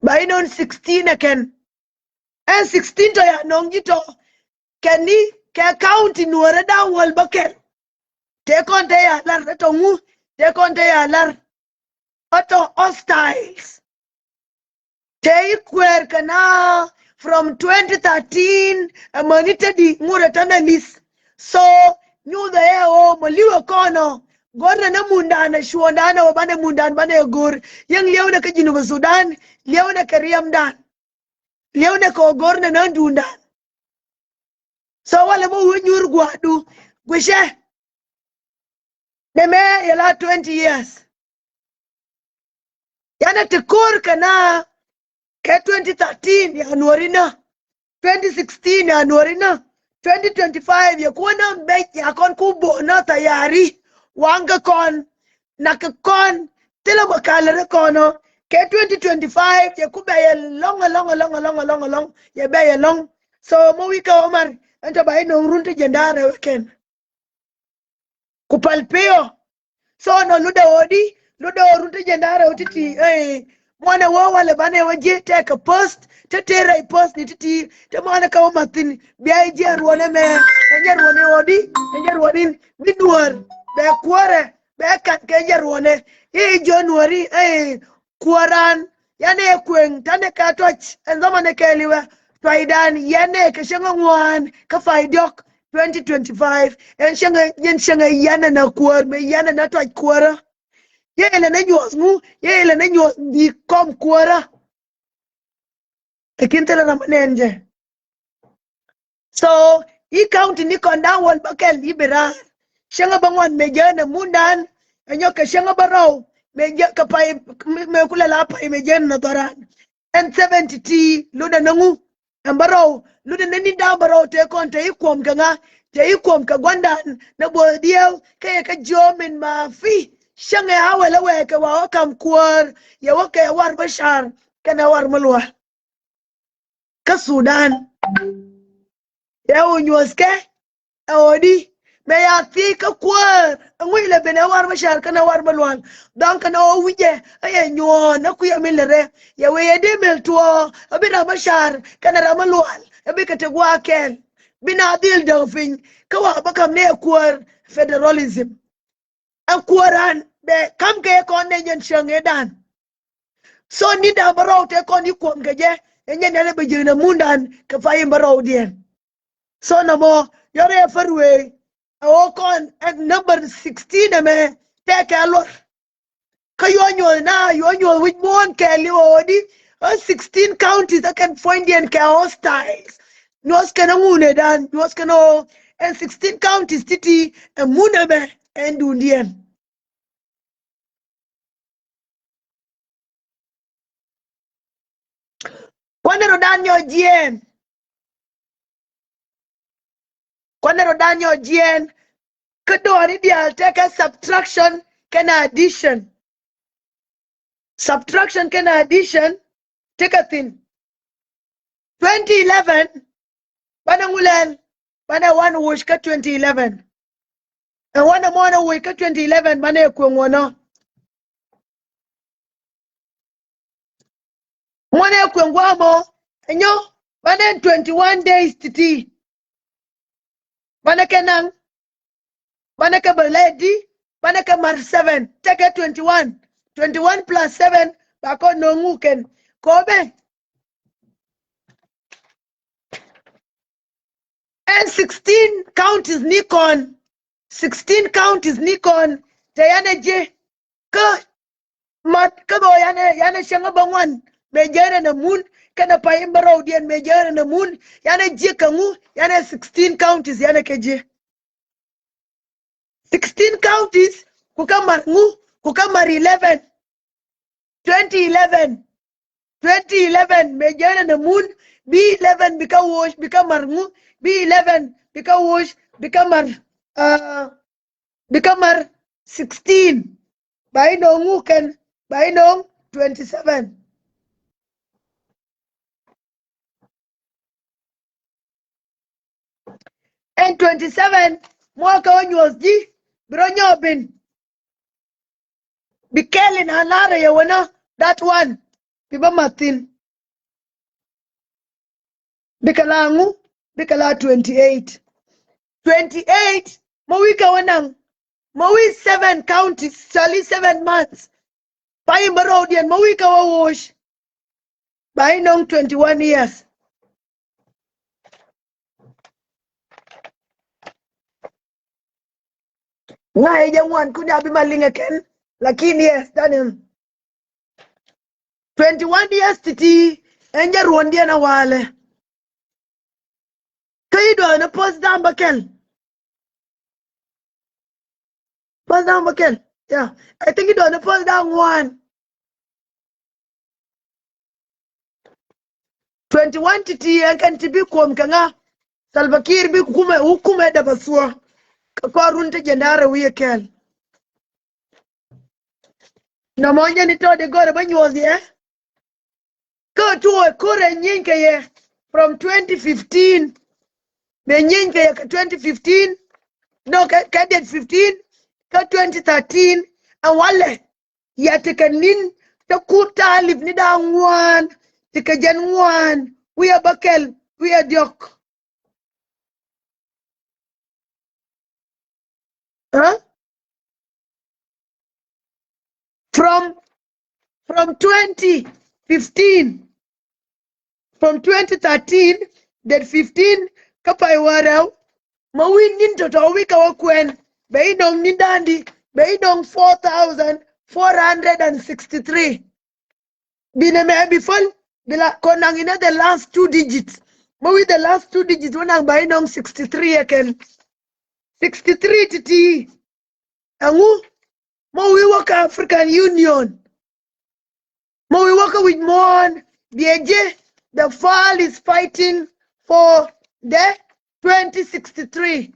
ba inon 16 ken and 16 to ya nong jito keni ke county nuara da wal bakel te konte ya lar to ngu te konte ya lar auto hostiles te ikwer kana from 2013 monita di ngura tana list so nyu the o maliwa kono gorna na mundana shuondana wabane mundan bane gor yang lewna ka jinu Sudan lewna ka Riyamdan lewna ko gorna na ndundan so wala mo nyur gwadu gwishe deme yala 20 years yana tikor kana ke 2013 ya Januarina 2016 ya Januarina 2025 ya kuona mbeki ya kon kubo na tayari wanga kon na kon tela makala kono ke 2025 ye kubaya long ye be long so mo wika Omar anta ba ino runte jendare weekend kupalpeo so no luda runte jendare utiti mwana wo wale bane waje take a post tetera I post ni titi te mwana ka matin biya je ruone me ruone odi ruone bidwar be kware be kan ke ruone January kuaran yane kweng tane ka toch enzoma ne keliwe faidan yane ke shenga ngwan ka faidok 2025 en shenga yana na kuar me yana na toch kuara yele na nyos mu yele na nyos di kom kuara ekintela na manenje so I county ni konda won bakel libera shenga bangwan me jana mundan enyoka shenga barau me ka pai me kula la pai me jana doran en 70 luda nangu ambaro luda nani da baro te kon te ikom kanga te ikom ka gwandan na bodiel ka jomin ma fi shenga hawala we ka wa kam kuar ya waka war bashar kana war malwa ka Sudan ya unyoske odi me ya fi ka kwar ngui le bene war bashar kana war balwan dan kana o wije ay nyo na ku ya milere ya we de mel to abina bashar kana ramalwal abi ka tegwa ken bina dil dofin ka wa bakam ne kwar federalism an kwaran be kam ke ko ne nyen shange dan so ni da baro te ko ni ko ngaje enyen ne be jina mundan ka fayin baro dien so no more yore farwe o kon at number 16 me take a lot kayonyo na yonyo with mon kelly odi 16 counties that can find the hostiles nos kana mune dan nos kana and 16 counties titi and munebe and undien kwanero danyo jien kadori dial take a subtraction kana addition take a thing 2011 bana ngulen bana one wush ka 2011 and one mona wush ka 2011 bana ekwengono mona ekwengwamo enyo bana 21 days titi bana kenang bana ka baledi bana ka mar 7 take 21 plus 7 bako no nguken kobe and 16 counties Nikon tayane je ka mat ka bo yana shanga bangwan mejere na mun kana payimba roadien mejere na mun yana je kangu yana 16 counties yana keje 16 counties kukamar 11 2011 mejere na mun B11 bika wash bika marngu B11 bika wash bika mar 16 by no nguken by no 27 and 27 mwaka onyosji bronyobin bikelin hanara yawana that one biba matin bikalangu bikala 28 mawika wanang mawi 7 counties sali 7 months pai barodian mawika wash by nong 21 years nga ejangwan kunya bimalinga ken lakini yes danim 21 years titi enja ruondia na wale kaido na post down bakel yeah I think it on the post down one 21 titi kan tibi kom kanga salbakir bi hukume da basua ko runta jendare wiye kel No monja ni to de gore ba nyozi Go to a kore nyinke ye from 2015. Me nyinke ye 2015. No ka date 15 ka 2013 and wale ya tekanin ta kuta live ni da ngwan tika jan ngwan we are bakel we are diok huh from 2015 from 2013 that 15 kapai warau ma win ninto to wika wakwen bei dong nindandi bei dong 4,463 bine me before bila konangina the last 2 digits ma with the last 2 digits wanang bei dong 63 again 63 titi angu ma we work African Union ma we work with Mon the FAL is fighting for the 2063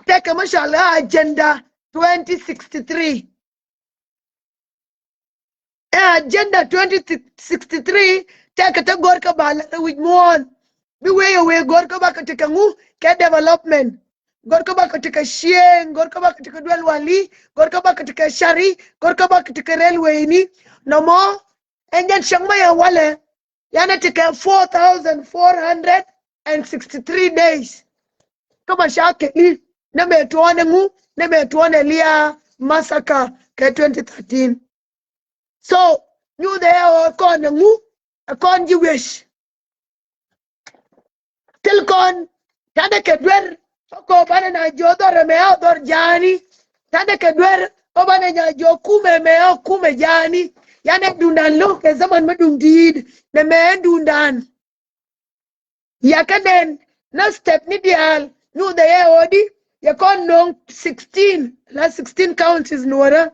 take a mashallah agenda 2063 agenda 2063 take a gorka bala with more be way gorka baka take a ngu ke development gorka baka take a shien gorka baka take a dwell wali gorka baka take a shari gorka baka take a railway ni no more and then shangmaya wale yana take a 4,463 days kama shake na metuone ngu na metuone lia massacre ke 2013 so you there or kon ngu a kon you wish till kon tade ke dwer ko bana na jodore me odor jani tade ke dwer o bana na jo kume me o kume jani yana dundan lo ke zaman madundid ne me dundan yakaden na step ni dial you there odi you con nong 16 last 16 counties nuara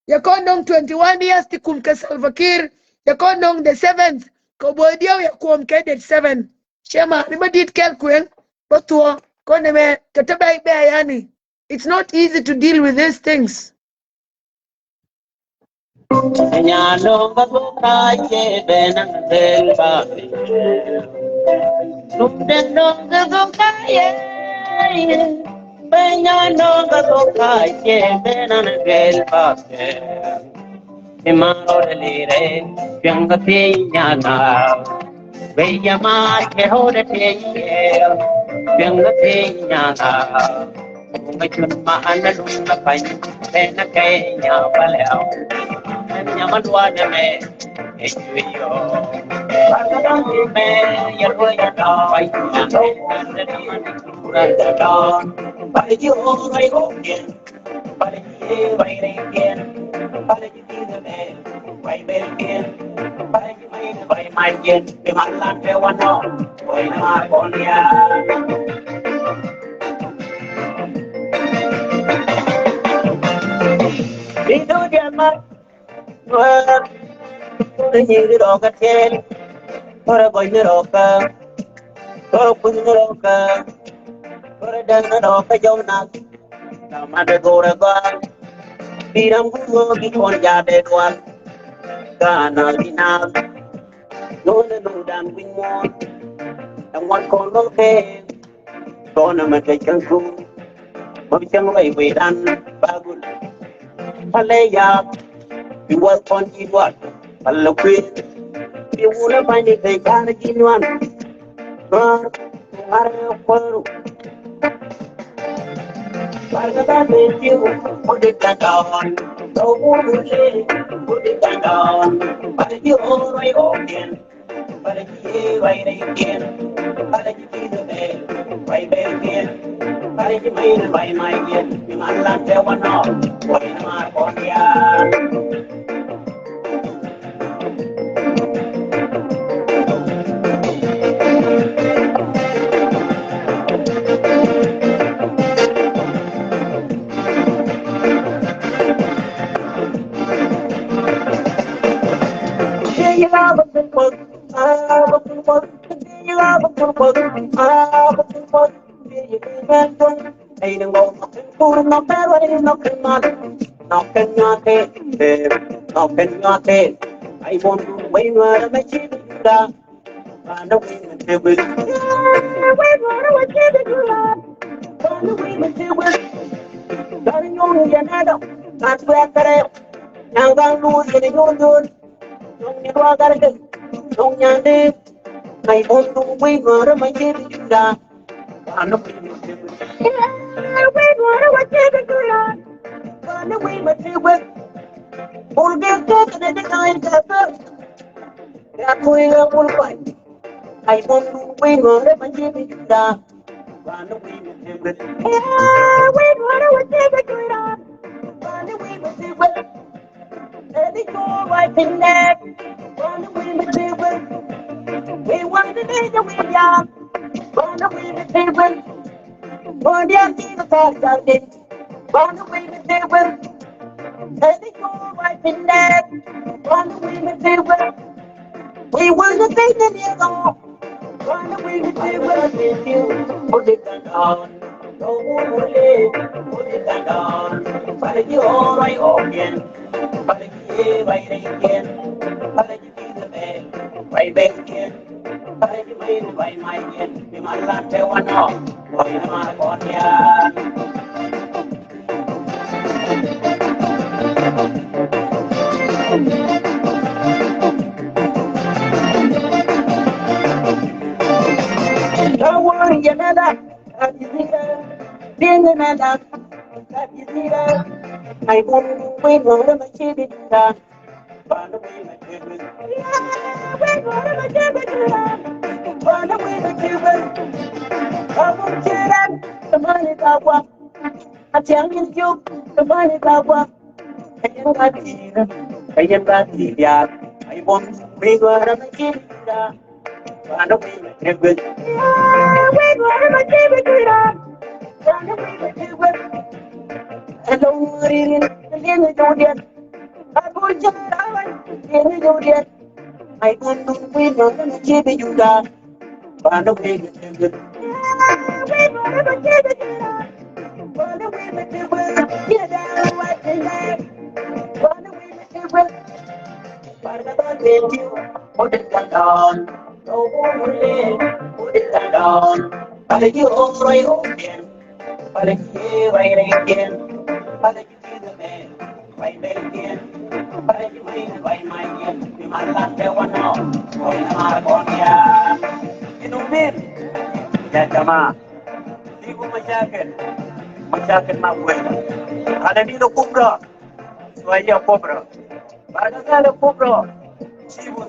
you con nong 21 years ti kum ke Salva Kiir you con nong the 7th ko bodia ya kum ke the 7 shema ni madit kel kwen botuo ko ne me tatabai be yani it's not easy to deal with these things Nyano babuka ye benang del babi. Lumden dong babuka ye. Benyano babuka ye benang del babi. Imaro delire piangati nyana. Beyamar ke hode te ye. Piangati nyana. Ngachun ma anadun na pain. Bena kenya paleo. Nyamadwa me echuyo Bagdadi me yerwaya da bai na da da bai ji o bai go gen bai ji bai re gen bai ji de me bai be gen bai ji mai gen be malan be wano bai ma konya Bidu dia mar như đồ cà phê, tôi gọi như đồ cà, tôi cũng như đồ cà, tôi đang như đồ cà dâu nát, mà để cô ra qua, đi đám cũng mơ đi con già để quan, cả na đi na, nói là đồ đàn vinh môn, đám quan con nó kê, con là mình cái chân cu, mà bị chân vậy về đàn bagun, Palaya. You was on you what? A look it. You would have find it they can't get one. But that is you put it down. So would you put it down? But you already again. But you right again. But you be the man. Right back again. But you made it by my again. You might not tell one off. What in my body? Hey, I want to wait where I'm a chicken. Run away with the wind. Wait, run away with the wind. Run away with the wind. Darling, you're not. That's where I am. Now I'm losing your good. Don't you go out again? Don't you live? I want to wait where I'm a chicken. Run away with the wind. Wait, run away with the wind. Run away with the wind. All get talking at the kind of they're going up all right. I want to wait wherever you are. Run away with the wind. Yeah, wait, whatever you are. Run away with the wind. Let it go right in there. Run away with the wind. We want to be the way out. Run away with the wind. For the empty the past of it. Run away with the wind. Let it go right in there. Run away with the wind. We want to be the near go. Run away with the wind. Put it down. Don't worry. Put it down. But you all right again. But you right again. But you be the man. Right back again. But you made it by my again. Be my land. They want now. Boy, I'm not going here. Don't worry, another. Being another. I want to wait for my chicken. Run away, my chicken. Wait for my chicken. Run away, my chicken. I won't get up. The money got what? I tell you, the money got what? I am got it. I am got it. I want to wait for my chicken. Run away, my chicken. Wait for my chicken. Run away, my chicken. I don't worry, and then you don't get. I put your out, and you don't get. I want to win on the chicken you got. Run away with the wind. Wait for the chicken. Run away with the wind. Get down right in there. Run away with the wind. But I don't let you put it down. Don't worry, put it down. But you all right again. But you right again. But you be the man, right back again. But you made it right my again. You might not tell one now. Oh, you're not going here. You know, man. Ya, jamaah. Ibu masyarakat mabuhay. Ada dito kubra. Suaya kubra. Pada saya kubra. Sibu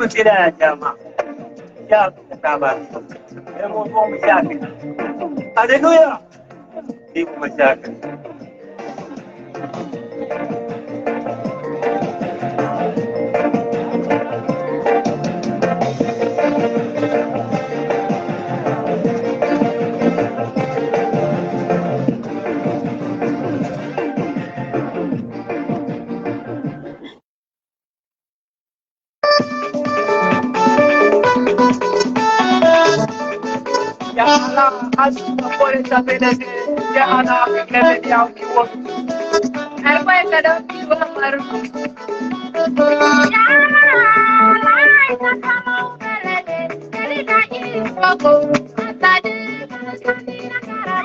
sila jamaah. Ya, ketabat. Emo masyarakat. Haleluya. Ibu masyarakat. Janganlah asal boleh sampai nanti. Janganlah fikir dia kiwat. Apa yang ada kiwat baru? Janganlah kita mau berada di dalam fokus. Tadi bersama negara.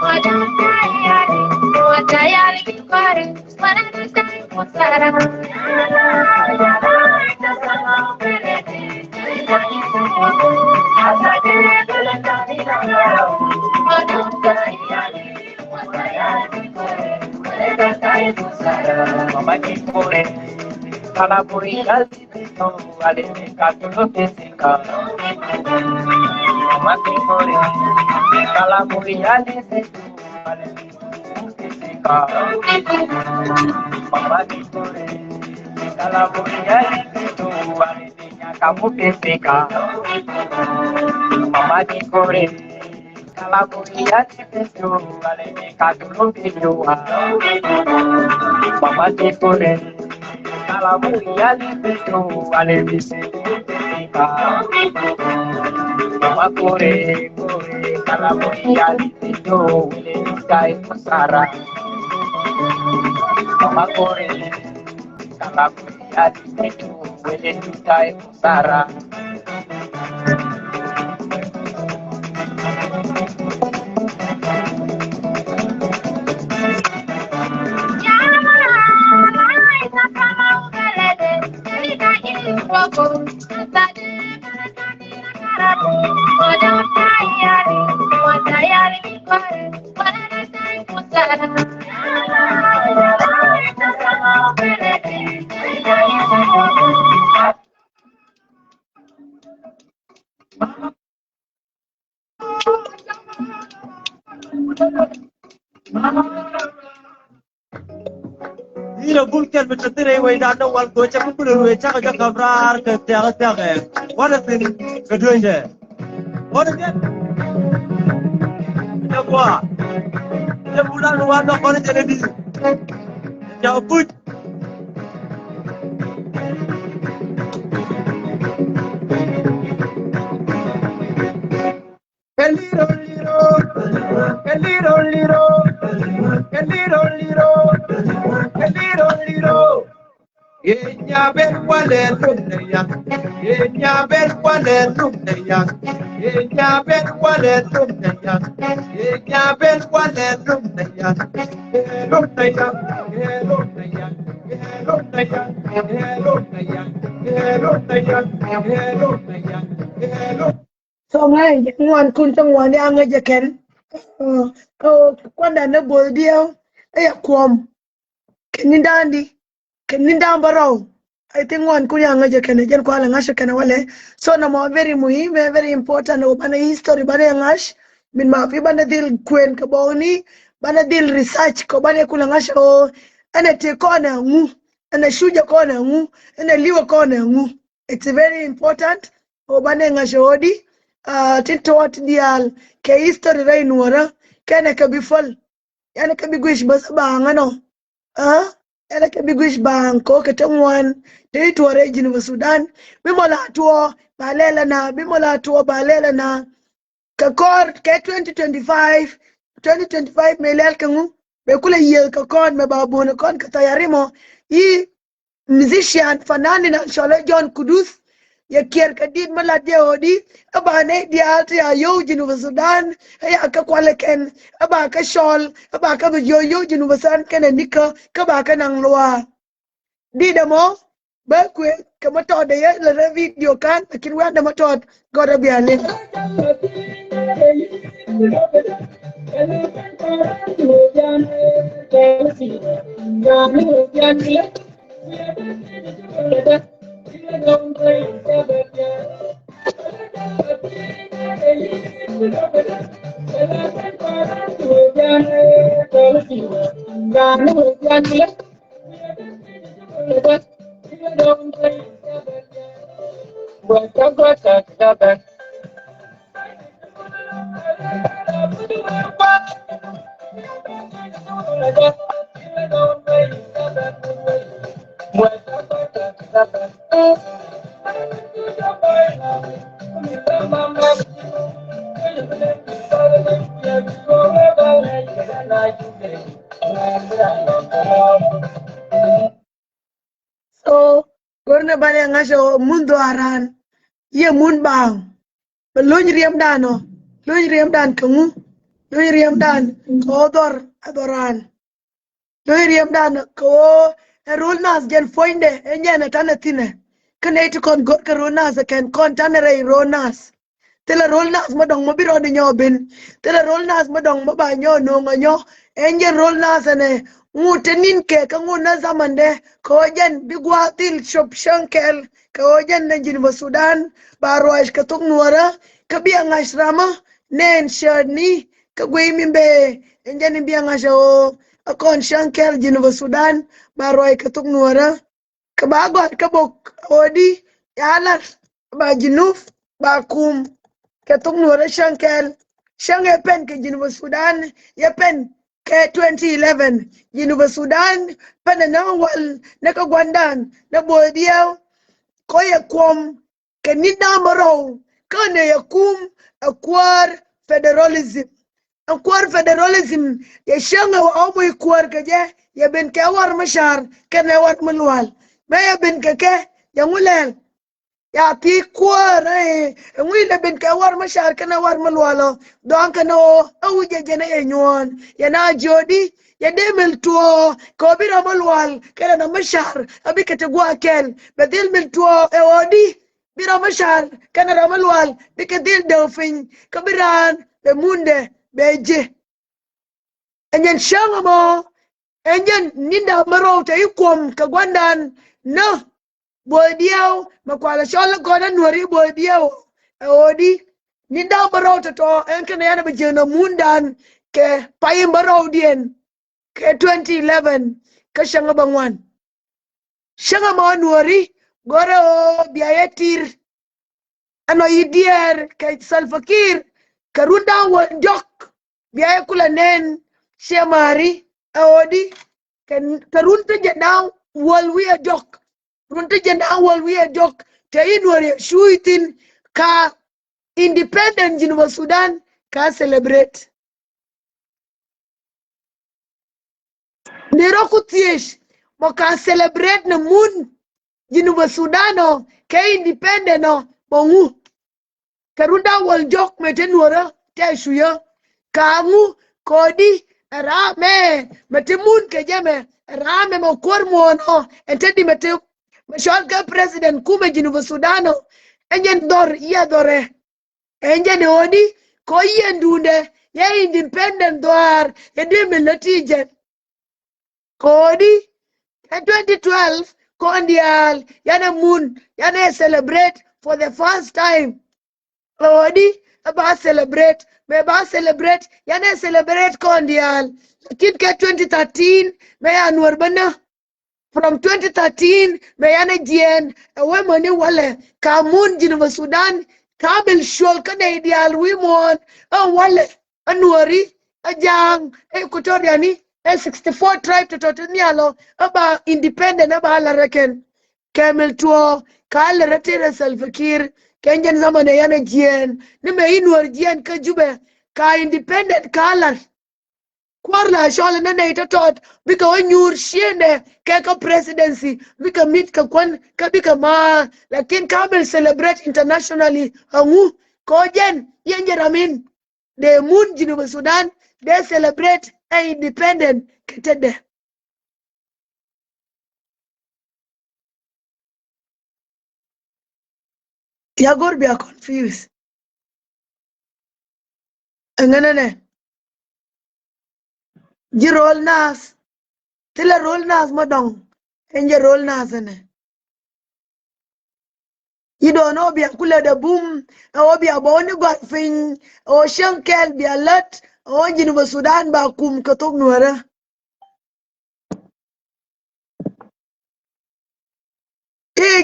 Wajah saya lebih kuat. Suara saya pusara. Janganlah kita mau berada di dalam fokus. Kalau puri kali itu ada kaki fisika, mati puri. Kalau puri kali itu ada fisika, mati puri. Kalau puri kali itu ada kamu fisika, mati puri. Kalau puri kali itu ada kaki fisika, mati puri. Kalau mulia di situ ada di sini mama kore kalau mulia di situ ini saya pusara magore kalakuya itu wele tutai usara Ira bulkan betetire we da no wal go cha kupuru we cha ka kabrar ka tya tya wala tin ka doinde wala tin ya kwa ya bulan wa no ko ne di ya put eliro liro eliro liro eliro liro eliro liro Enya ber kwale lumne yang Enya ber kwale lumne yang Enya ber kwale lumne yang Enya ber kwale lumne yang lumne yang lumne yang lumne yang lumne yang lumne yang lumne yang So ngay ngwan kun tong wan ya nga jaken. Kwanda na bol dio ay kwom. Kenindandi keninda barau. I think one kun ya nga jaken jen kwala ngasha kana wale. So na mo very muhim very important o bana history bana ngash min ma fi bana dil kwen ka boni bana dil research ko bana kula ngasha o ana te ko na ngu ana shuja ko na ngu ana liwa ko na ngu. It's very important o bana ngasha odi. Tito wat dial ke history ray nuara kana ka bifal yana ka bigwish bas ba ngano yana ka bigwish ba ko ka tangwan de to region of Sudan bimola to balela na ka kor ke 2025 melal kangu be kula yel ka kon me babu na kon ka tayarimo yi musician fanani na shole John Kudus ya kier kadid mala de odi aba ne di alti ya yo jinu Sudan ya ka kwale ken aba ka shol aba ka yo jinu Sudan ken nika ka ba ka nang loa di demo ba kwe ka mato de ya la video kan kin wa da mato goda biale So gorna bane ngasho mundo aran ye mun bang belony riem dano lony riem dan kangu lony riem dan ko adoran lony riem dan ko erul nas gen foinde enyana tanatine kane to kon god karonas ken kon tanere ronas tela rol nas madong mabiro de nyobin tela rol nas madong mabanyo no nganyo enje rol nas ne ngutenin ke kanguna zamande ko jen bigwatil shop shankel ko jen na jin Sudan barwaish ka tuk nuara ka biang asrama nen shani ka gwimimbe enje ni biang asho akon shankel jin Sudan barwai ka tuk nuara ka bagot ka bok odi yalar ba jinuf ba kum ketung nuara shankel shange pen ke Geneva Sudan ya pen ke 2011 Geneva Sudan pen na wal na ka gwandan na bodiel ko ya kom ke nida maro kana ya kum akwar federalism a kwar federalism ya shanga wa omo kwar ka je ya ben ka war mashar kana war mulwal ma ya ben ka ke ya ngulel ya ti kwar ngui le ben ka war mashar kana war mulwalo don kana o awuje jena e nyon ya na jodi ya demel tuo ko bira mulwal kana na mashar abi ka te gwa kel bedil mil tuo e odi bira mashar kana na mulwal bikadil delfin kabiran be munde beje enyen shangamo enyen ninda maro ta ikom ka gwandan na bodiao makwala shola gona nori bodiao odi ninda maro ta to enken yana bejena mundan ke payim maro dien ke 2011 ka shangabangwan shangamo nori gore o biayetir ano yidier ke salfakir karunda wa jok biaya kula nen shemari awodi karunta jana wal wiya jok runta jana wal wiya jok te inwari shuitin ka independent jinwa Sudan ka celebrate nero kutiesh mo ka celebrate na mun jinwa Sudano ka independent no mongu karunda wal jok metenwara te shuya kamu kodi rame metimun kejeme rame mo kormono entedi mete mashalga president kume jinuba Sudano enyen dor ya dore enjen odi ko yendunde ya independent dor edi militije kodi 2012 kondial yana mun yana celebrate for the first time odi about celebrate me ba celebrate yana celebrate kondial lakin ke 2013 me anwar bana from 2013 me yana jien we money wale kamun jinwa Sudan kabil shol kada ideal we mon wale anwari ajang Equatoria ni 64 tribe to totonialo aba independent aba la reken kamel tuo kala retire salfakir kenjen zamane yana jien ni me inwar jien ka jube ka independent kala kwarla shole na ita tot bika wanyur shiende keka presidency bika meet ka kwan ka bika ma lakin kamel celebrate internationally hangu kojen yenje ramin de mun jinuba Sudan they celebrate a independent ketede yagor be confused engenene ji roll nas tila roll nas madong enje roll nas ne you don't know be kula da boom o be aboni got fin o shankel be alert o jinuba Sudan ba kum katok nuara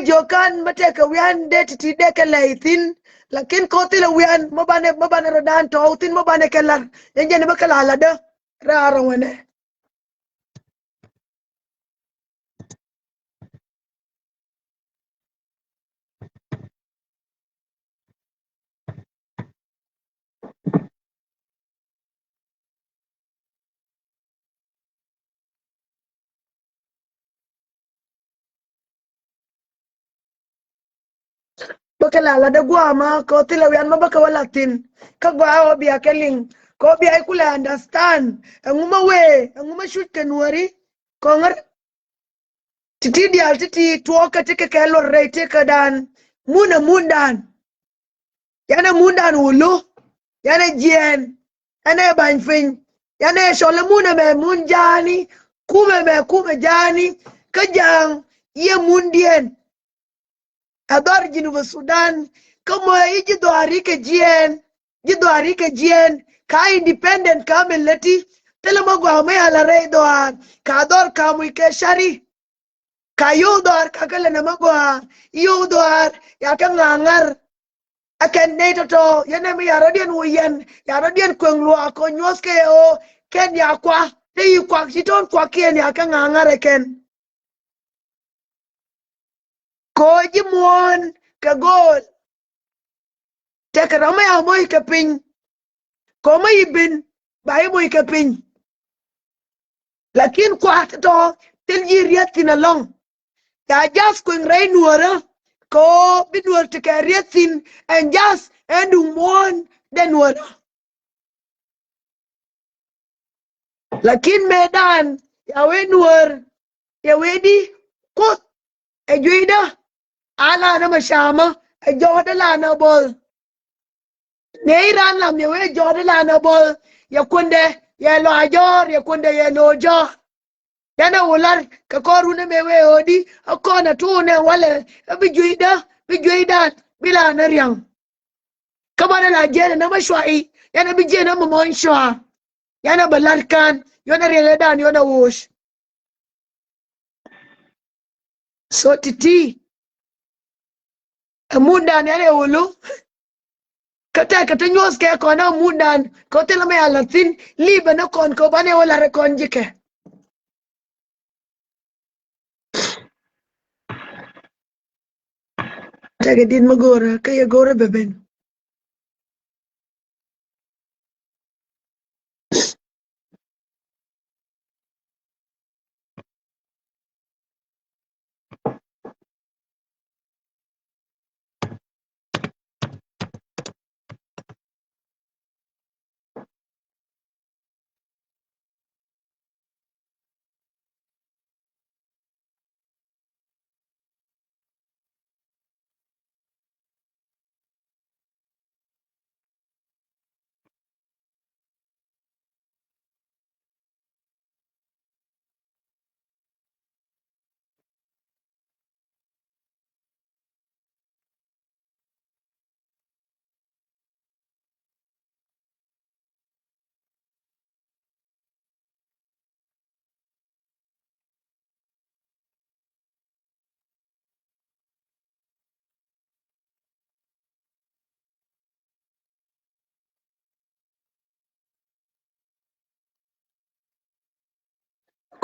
jokan mate ka wian det ti de ka laitin lakin ko tila wian mabane rodan to tin mabane kelar enje ne bakala la da rara wane bakala la da guama ko tila wian mabaka walatin ka gwa o biya keling ko biya kula understand nguma shoot kenwari ko ngar titi dial titi tuoka tike kelo rete kadan mundan yana mundan ulu yana jien yana banfin yana shole me munjani kume jani kajang ye mundien ador jinuba Sudan kamo iji doari ke jien ka independent ka meleti telemo gwa me ala re doar ka dor kamu ke shari ka yudor ka kala na magwa yudor ya ka ngangar aken neto to yana mi yarodian uyen yarodian kwenglo ko nyoske o ken ya kwa te yi kwa hiton kwa ken ya ka ngangar ken ko jimuon ka gol te karama ya moy ka pin ko may bin bai mo ke pin lakin kwa to til yiriat tin along ya just kuin rain nuora ko binwar te kariatin and just endung mon den nuora lakin medan ya we nuor ya wedi kot e juida ala na mashama e joda la na bol ne iran lam ya we joda la na bol ya kunde ya lo ajor ya kunde ya lo jo yana wular ka koru ne mewe odi akona tune wale bi juida bila na riang kabana la jere na mashwai yana bi jena mo mon shwa yana balarkan yana rele dan yana wosh so titi amundan yana wulu kata nyos ke kona mundan ko tela me alatin liba na kon ko bane wala re kon jike tage din magora kaya gora beben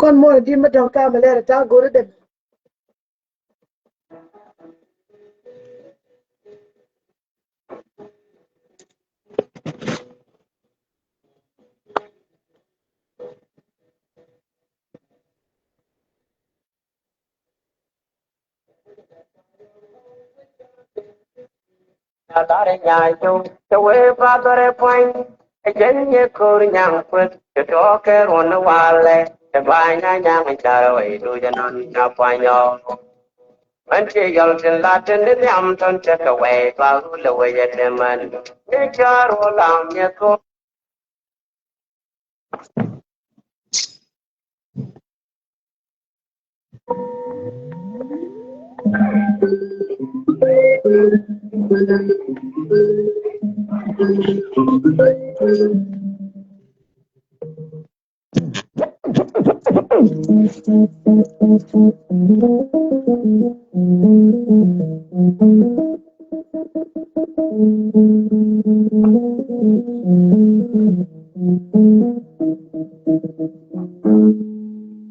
kon mo di ma don ka malere ta gora de Dare nyai tu, we father point. Again, ye could young put the talker on the wall. The vine and young and charaway do you not find your. When she yells in Latin, the Amton take away, while the way at them and nature all on your coat.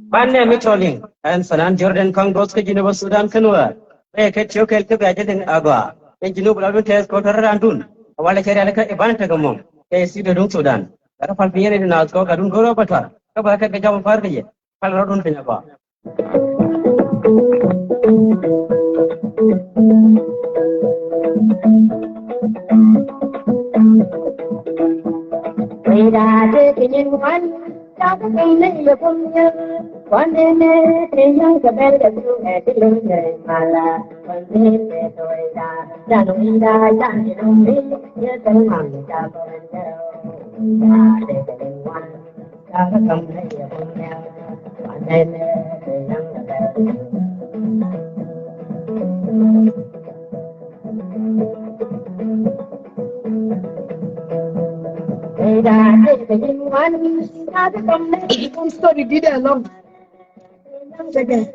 My name is Choling, and Sanan Jordan Congress Geneva Sudan Kanua. They catch your kelp in Agua. In Genova test Cotter Randun, while I carry a Evantagamon. They see the Dun Sudan. Rapalpian in Alco, Gadun Gorobata, Kabaka Java Fardi, Paladun Pinaba. We are taking one. One day, young Cabell, you had to learn Mala. One day, Janumida, Janum, yes, and Mamma, one day, story did along second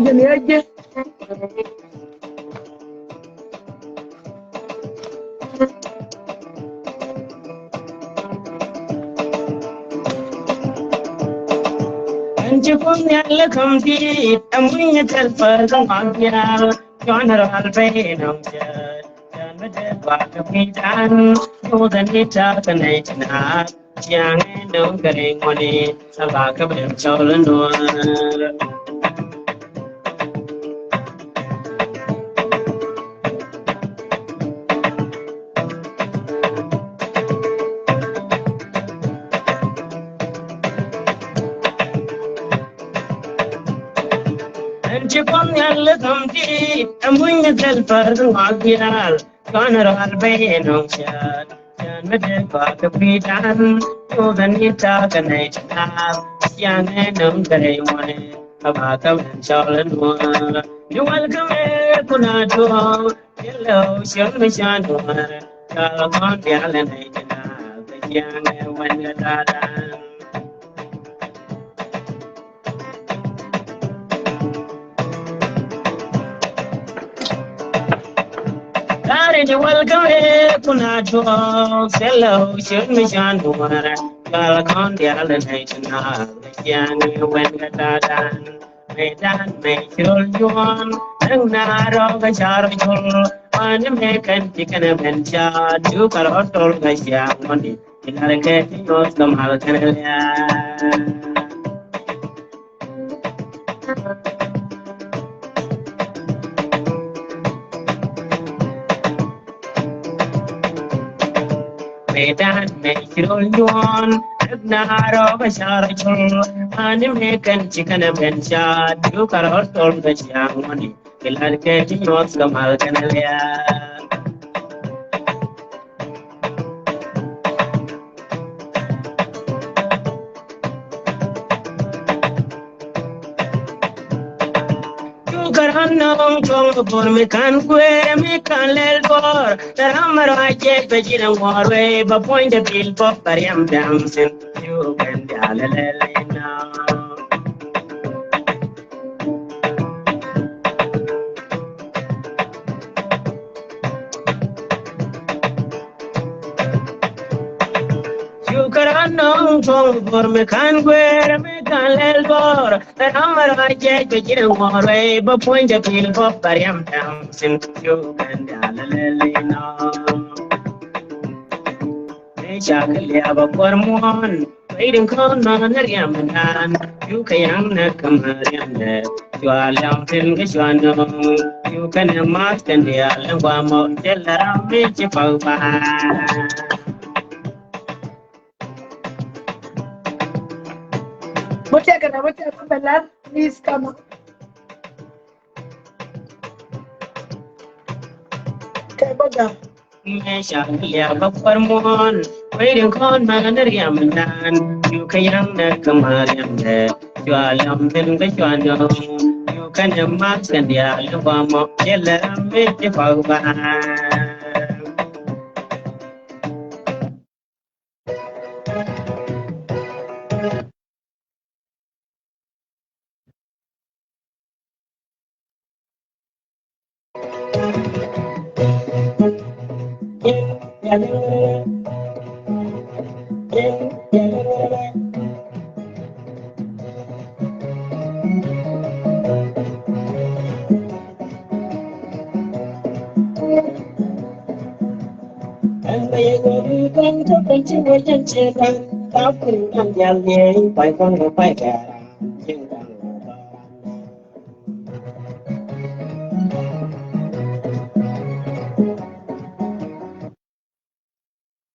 Jamiaje. Anjukun yalla kamdi amunya telfar kamagya jonar albe namja janade baka pitan yodan ita kanaitina yang no kare ngone sabaka ben cholan no Anjukun yalla kamdi amunya telfar kamagya jonar albe namja janade baka pitan yodan ita kanaitina yang no kare ngone sabaka ben cholan no you welcome kunato hello shall shanwa kala kon yalla naitina yang wanga dadan Kare ni welcome kunato hello shall shanwa kala kon yalla naitina yang wanga dadan Medan mechul yuan nang naro ga char chul an me kan tikan bencha du kar otol ga sya moni inar ke yo kamal kan ya Medan mechul yuan nang naro ga char chul an me kan tikan bencha du kar otol ga sya moni inar ke yo kamal kan ya Karanong chong por me kan kwe me kan lel bor taramaro aje pejina warwe ba point the bill pop pariam dam sen you can dalalena you karanong chong por me kan kwe me kan lel bor taramaro aje pejina warwe ba point the bill pop pariam dam sen you can dalalena Chaklia Bapormon, waiting con on the Yamanan, you can Kamarian, you are Lampin Gishwano, you can mark and the Alabama, Della Michipopa. Whatever, Bella, please come up. Okay, Boga. Chaklia Bapormon, waiting con on the Yamanan, you can Kamarian, you are Lampin Gishwano, you can mark and the Alabama, Della Michipopa.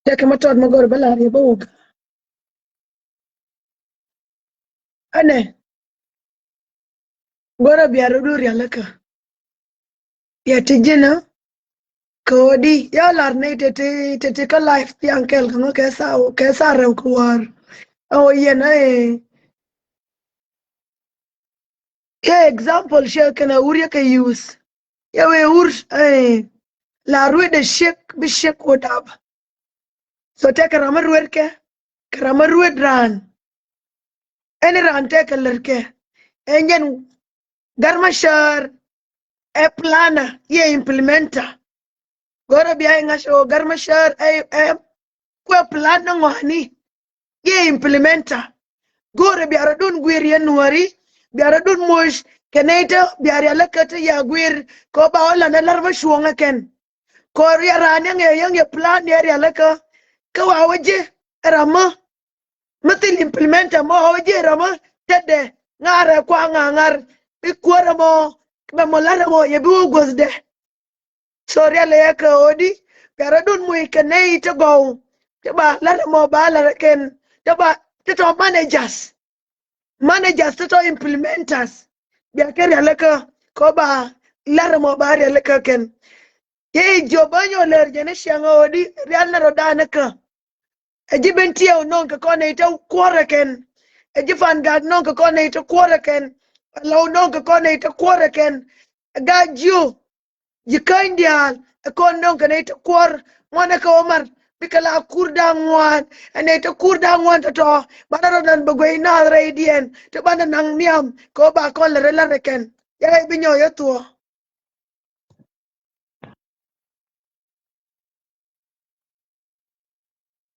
Take him a thought, my God, Bella, you book. Anne, Gora be a Ruduria Laka. Yatijina, Cody, y'all are native to take a life, the uncle, no Kesa, Requar. Oh, yeah, yeah, example, share can a Uriaka use. Yeah, we La Rue de Shake, be shake what up. So take a Ramaruerke, Ramarued run. Any run take a lurke. Engine garmashar e plana ye implementa gora biya ngasho garmashar e kwe plana ngwani ye implementa gore biara dun gwir ye nuari biara dun mush keneta biara lakata ya gwir ko ba wala na larva shuanga ken ko ya ranya nge yang ye plan ya laka ka wa waje rama matil implementa mo waje rama tede ngare kwa ngar ikwara mo ba mo lara mo ye bu gosde sorya le ka odi biara dun mu keneta go te ba lara mo ba lara ken te ba te to managers to implementers biya ker alaka ko ba lar mo ba ya laka ken ye jobanyo ler jene shanga odi real na rodana ka ejibenti o non ka kone ita kwora ken ejifan gad non ka kone ita kwora ken law non ka kone ita kwora ken ga ju jikandial kon non ka ita kwor mona ka omar bikala kurda ngwan ane to kurda ngwan to banaro nan bagwe na raidien to bana nang niam ko ba kon le la reken ya binyo yo to